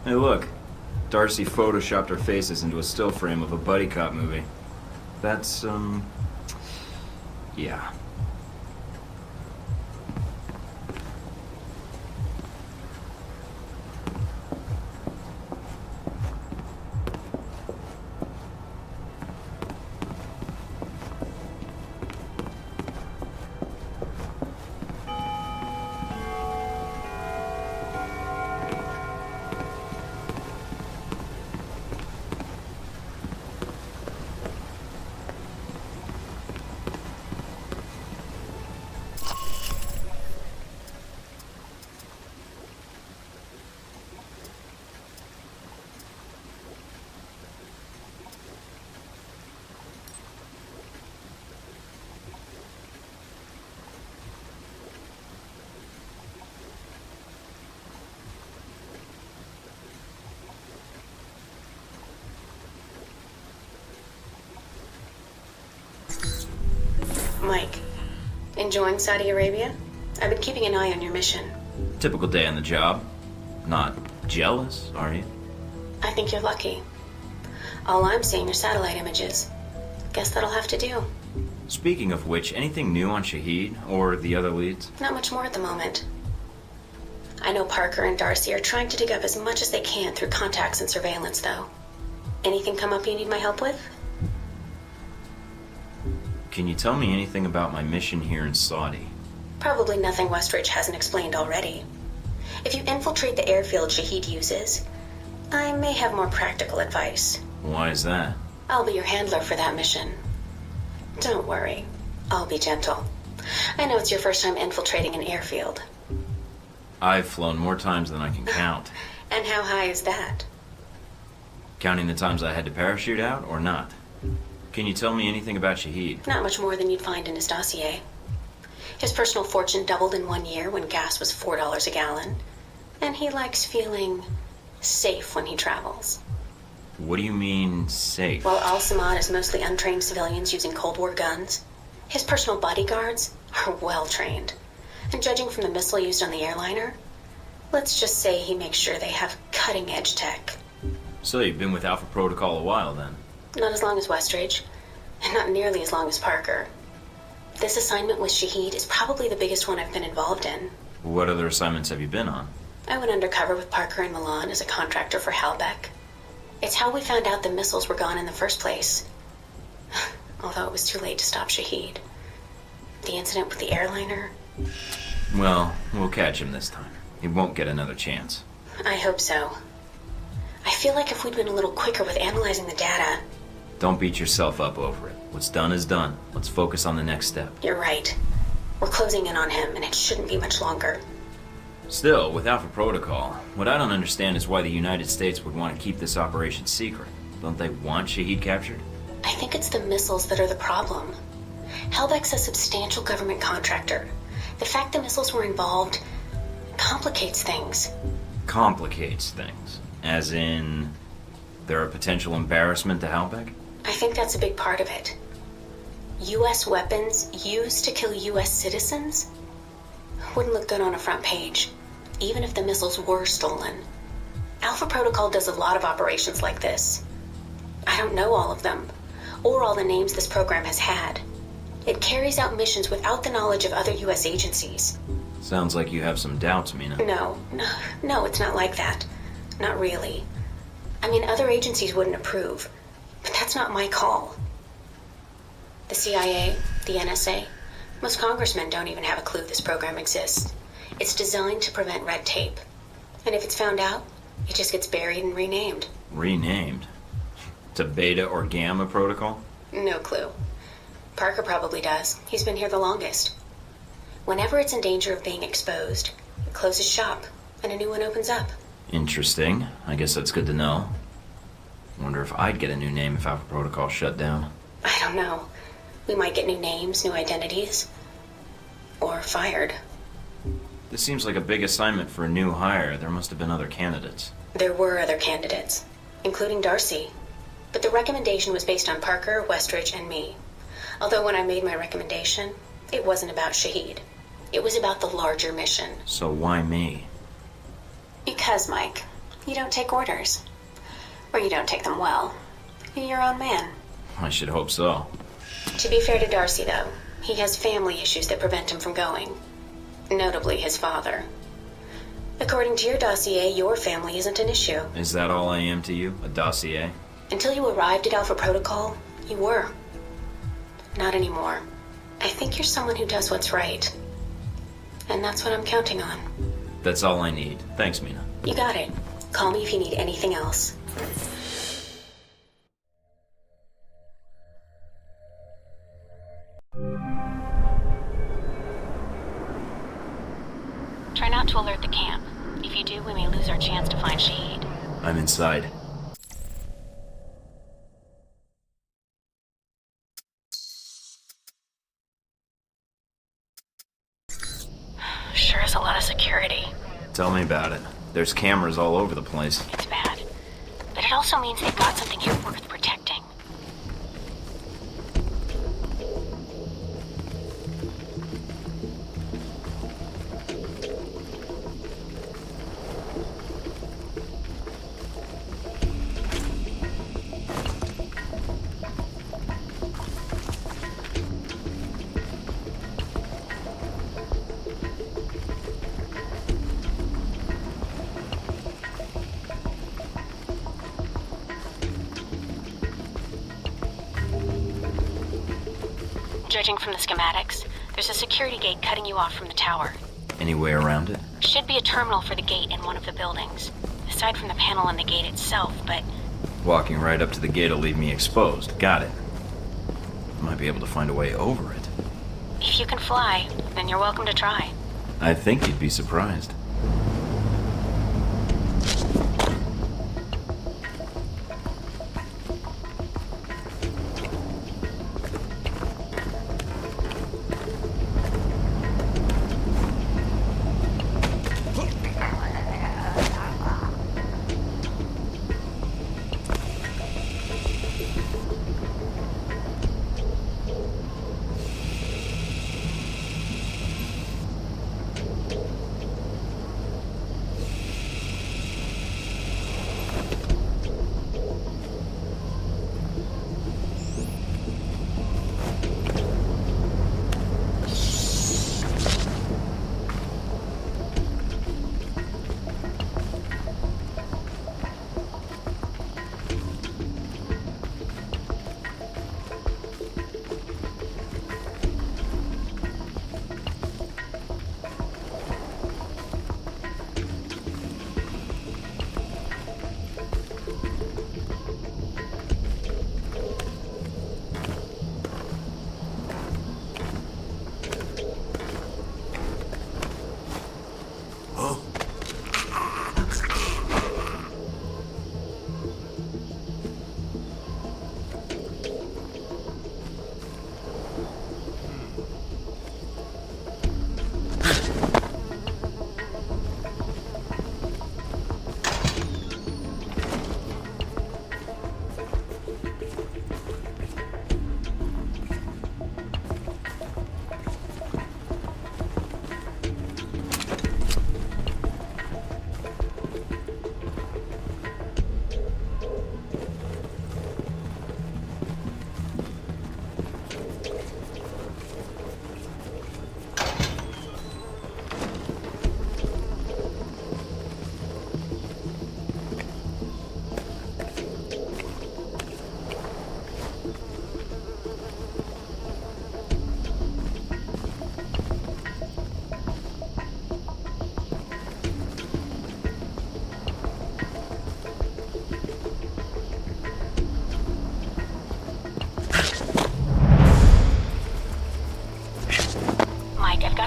Hey, look. Darcy photoshopped our faces into a still frame of a buddy cop movie. That's, yeah. Mike, enjoying Saudi Arabia? I've been keeping an eye on your mission. Typical day on the job. Not jealous, are you? I think you're lucky. All I'm seeing are satellite images. Guess that'll have to do. Speaking of which, anything new on Shahid or the other leads? Not much more at the moment. I know Parker and Darcy are trying to dig up as much as they can through contacts and surveillance, though. Anything come up you need my help with? Can you tell me anything about my mission here in Saudi? Probably nothing Westridge hasn't explained already. If you infiltrate the airfield Shahid uses, I may have more practical advice. Why is that? I'll be your handler for that mission. Don't worry. I'll be gentle. I know it's your first time infiltrating an airfield. I've flown more times than I can count. And how high is that? Counting the times I had to parachute out or not? Can you tell me anything about Shahid? Not much more than you'd find in his dossier. His personal fortune doubled in 1 year when gas was $4 a gallon. And he likes feeling safe when he travels. What do you mean, safe? While Al-Samad is mostly untrained civilians using Cold War guns, his personal bodyguards are well trained. And judging from the missile used on the airliner, let's just say he makes sure they have cutting-edge tech. So you've been with Alpha Protocol a while, then? Not as long as Westridge, and not nearly as long as Parker. This assignment with Shahid is probably the biggest one I've been involved in. What other assignments have you been on? I went undercover with Parker in Milan as a contractor for Halbeck. It's how we found out the missiles were gone in the first place. Although it was too late to stop Shahid. The incident with the airliner... Well, we'll catch him this time. He won't get another chance. I hope so. I feel like if we'd been a little quicker with analyzing the data... Don't beat yourself up over it. What's done is done. Let's focus on the next step. You're right. We're closing in on him, and it shouldn't be much longer. Still, with Alpha Protocol, what I don't understand is why the United States would want to keep this operation secret. Don't they want Shahid captured? I think it's the missiles that are the problem. Halbeck's a substantial government contractor. The fact the missiles were involved complicates things. Complicates things? As in, they're a potential embarrassment to Halbeck? I think that's a big part of it. U.S. weapons used to kill U.S. citizens wouldn't look good on a front page, even if the missiles were stolen. Alpha Protocol does a lot of operations like this. I don't know all of them, or all the names this program has had. It carries out missions without the knowledge of other U.S. agencies. Sounds like you have some doubts, Mina. No, it's not like that. Not really. I mean, other agencies wouldn't approve, but that's not my call. The CIA, the NSA, most congressmen don't even have a clue this program exists. It's designed to prevent red tape. And if it's found out, it just gets buried and renamed. Renamed? To Beta or Gamma Protocol? No clue. Parker probably does. He's been here the longest. Whenever it's in danger of being exposed, it closes shop, and a new one opens up. Interesting. I guess that's good to know. Wonder if I'd get a new name if Alpha Protocol shut down. I don't know. We might get new names, new identities. Or fired. This seems like a big assignment for a new hire. There must have been other candidates. There were other candidates, including Darcy. But the recommendation was based on Parker, Westridge, and me. Although when I made my recommendation, it wasn't about Shahid. It was about the larger mission. So why me? Because, Mike, You don't take orders. Or you don't take them well. You're your own man. I should hope so. To be fair to Darcy, though, he has family issues that prevent him from going. Notably his father. According to your dossier, your family isn't an issue. Is that all I am to you? A dossier? Until you arrived at Alpha Protocol, you were. Not anymore. I think you're someone who does what's right. And that's what I'm counting on. That's all I need. Thanks, Mina. You got it. Call me if you need anything else. Try not to alert the camp. If you do, we may lose our chance to find Shahid. I'm inside. Sure is a lot of security. Tell me about it. There's cameras all over the place. It's bad. But it also means they've got something here worth protecting. Judging from the schematics, there's a security gate cutting you off from the tower. Any way around it? Should be a terminal for the gate in one of the buildings. Aside from the panel and the gate itself, but... Walking right up to the gate will leave me exposed. Got it. Might be able to find a way over it. If you can fly, then you're welcome to try. I think you'd be surprised.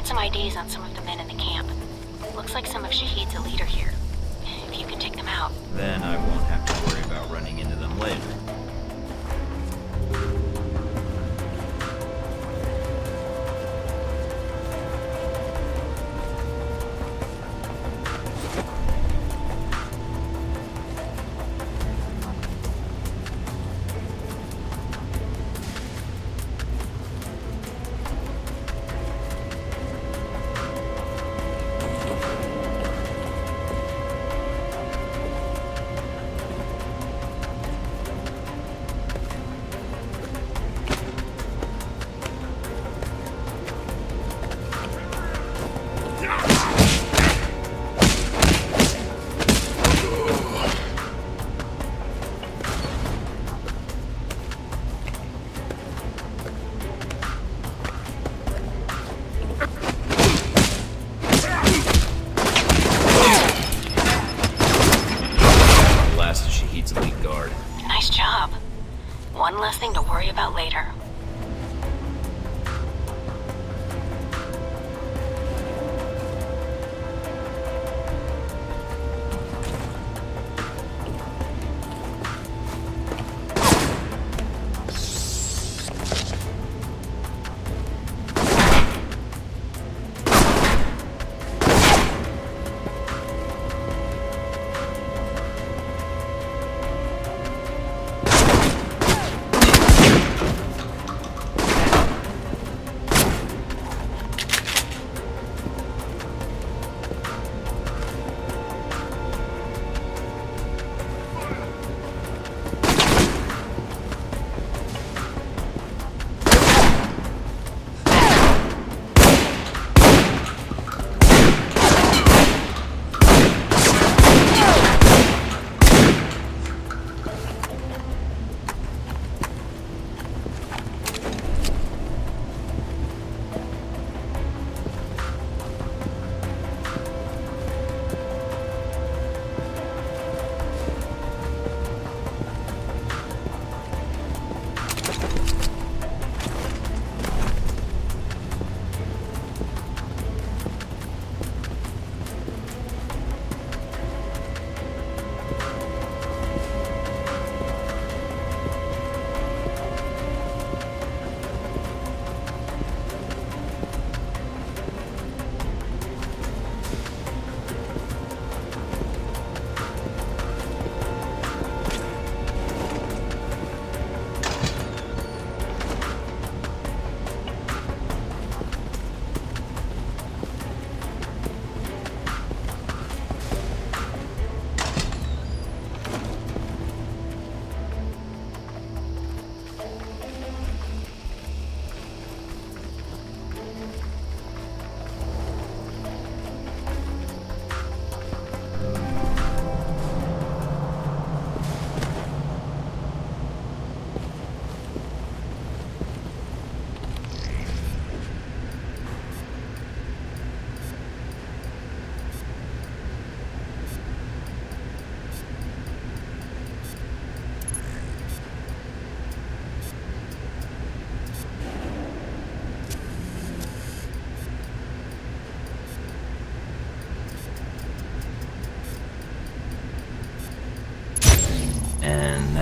Some IDs on some of the men in the camp. Looks like some of Shahid's a leader here. If you can take them out. Then I won't have to worry about running into them later.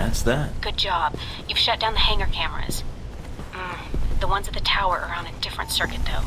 that's that. Good job. You've shut down the hangar cameras. The ones at the tower are on a different circuit, though.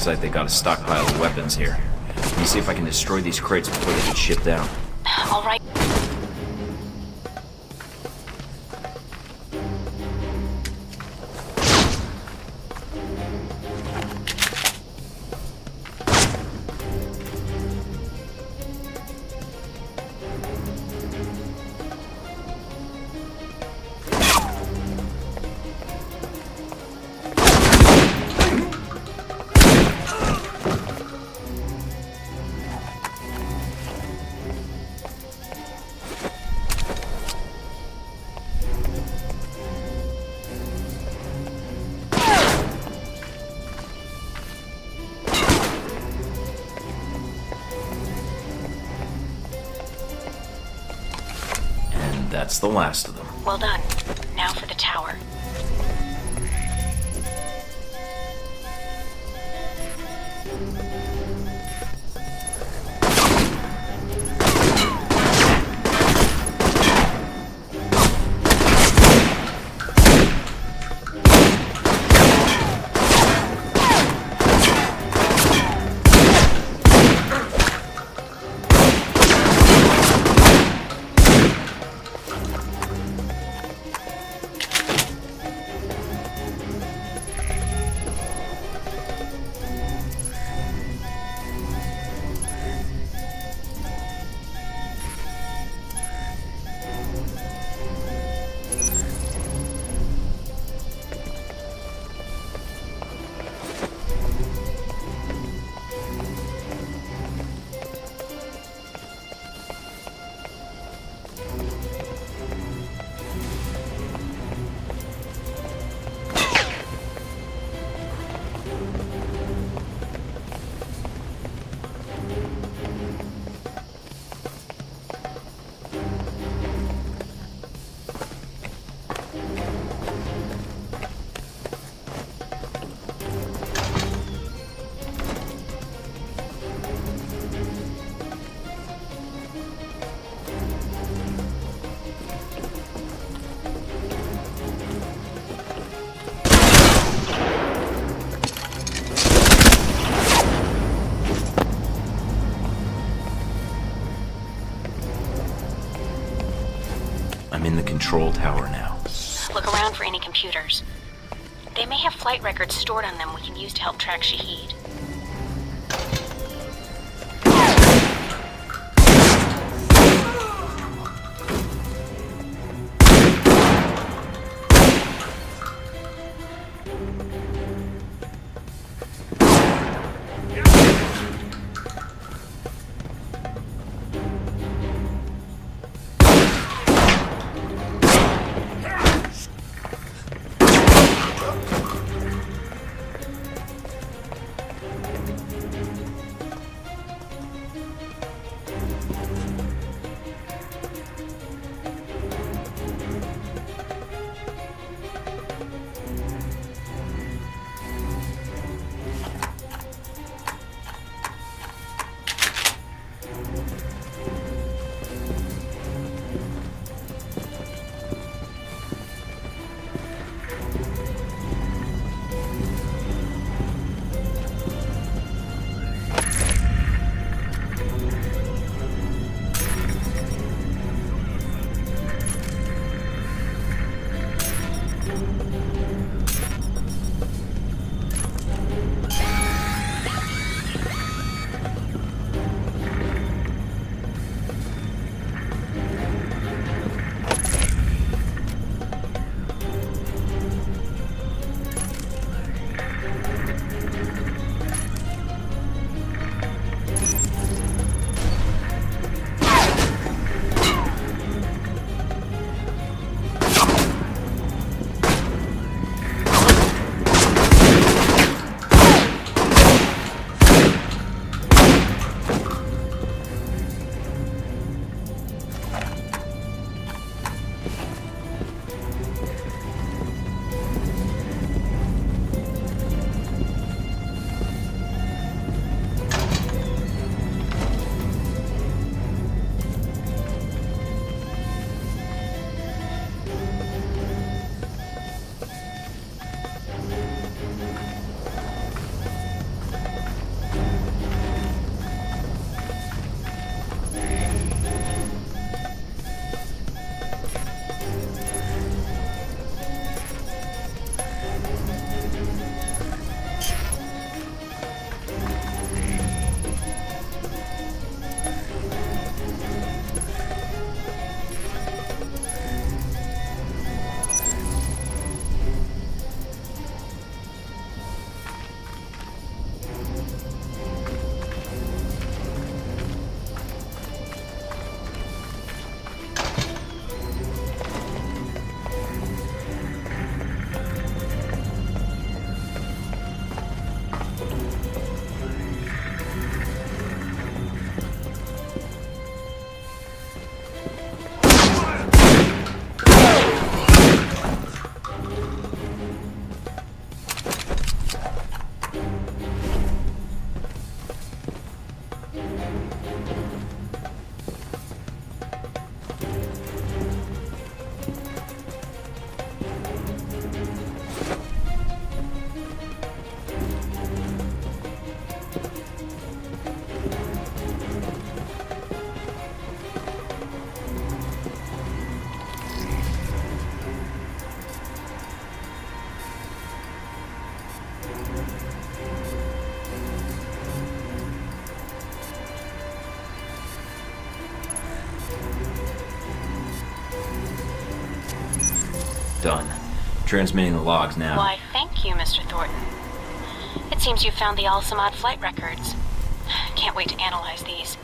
Looks like they got a stockpile of weapons here. Let me see if I can destroy these crates before they get shipped out. All right. That's the last of them. Well done. Now for the tower. I'm in the control tower now. Look around for any computers. They may have flight records stored on them we can use to help track Shahid. Done. Transmitting the logs now. Why, thank you, Mr. Thornton. It seems you found the Al-Samad flight records. Can't wait to analyze these.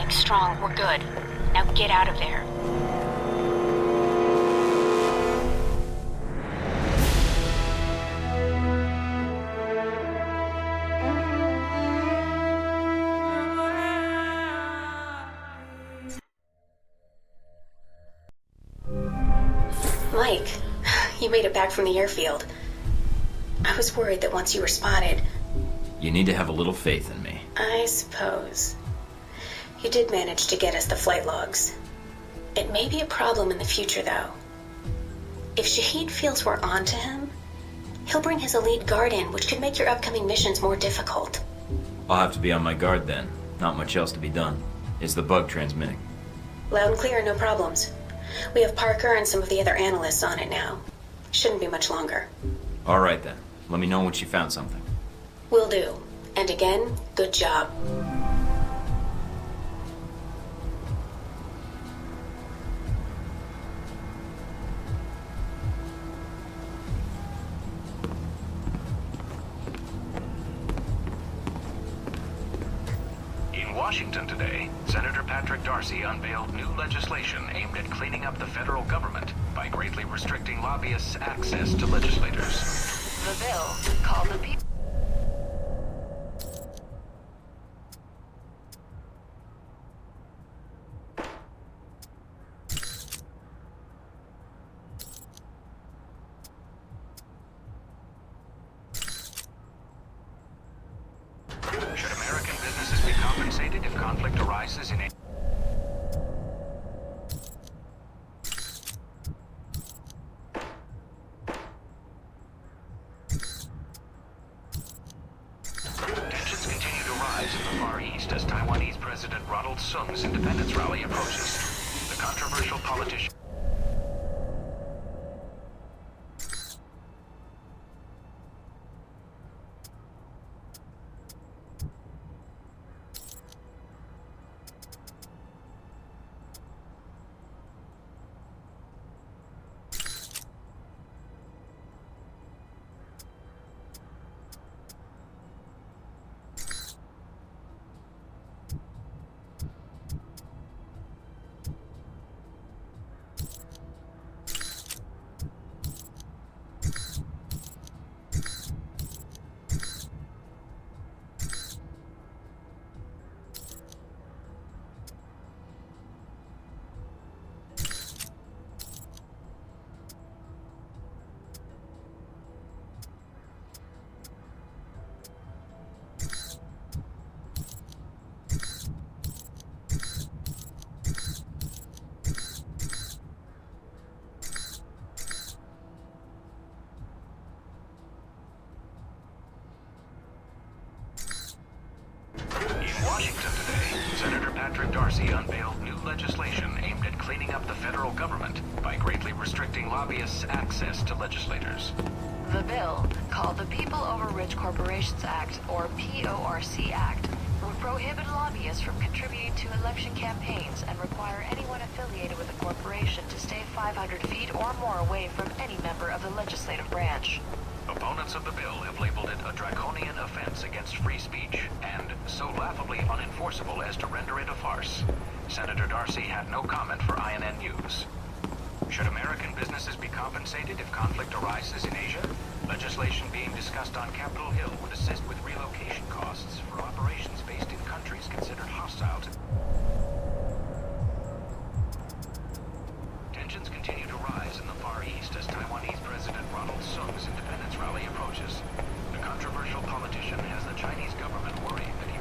feeling strong. We're good. Now get out of there. Mike, you made it back from the airfield. I was worried that once you were spotted... You need to have a little faith in me. I suppose. You did manage to get us the flight logs. It may be a problem in the future, though. If Shahid feels we're onto him, he'll bring his elite guard in, which could make your upcoming missions more difficult. I'll have to be on my guard then. Not much else to be done. Is the bug transmitting? Loud and clear, no problems. We have Parker and some of the other analysts on it now. Shouldn't be much longer. All right then. Let me know once you found something. Will do. And again, good job. In Washington today, Senator Patrick Darcy unveiled new legislation aimed at cleaning up the federal government by greatly restricting lobbyists' access to legislators. The bill, called the People... Should American businesses be compensated if conflict arises in a... Tensions continue to rise in the Far East as Taiwanese President Ronald Sung's independence rally approaches. The controversial politician... Washington today, Senator Patrick Darcy unveiled new legislation aimed at cleaning up the federal government by greatly restricting lobbyists' access to legislators. The bill, called the People Over Rich Corporations Act, or PORC Act, would prohibit lobbyists from contributing to election campaigns and require anyone affiliated with a corporation to stay 500 feet or more away from any member of the legislative branch. Opponents of the bill have labeled it a draconian offense against free speech and so laughably unenforceable as to render it a farce. Senator Darcy had no comment for INN News. Should American businesses be compensated if conflict arises in Asia? Legislation being discussed on Capitol Hill would assist with relocation costs for operations based in countries considered hostile to... Tensions continue to rise in the Far East as Taiwanese President Ronald Sung's independence rally approaches. The controversial politician has the Chinese government worried that he...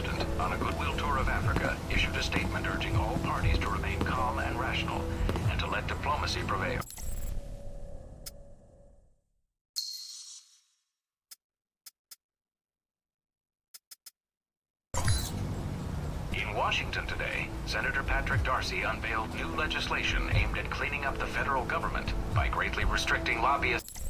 President, on a goodwill tour of Africa, issued a statement urging all parties to remain calm and rational, and to let diplomacy prevail. In Washington today, Senator Patrick Darcy unveiled new legislation aimed at cleaning up the federal government by greatly restricting lobbyists.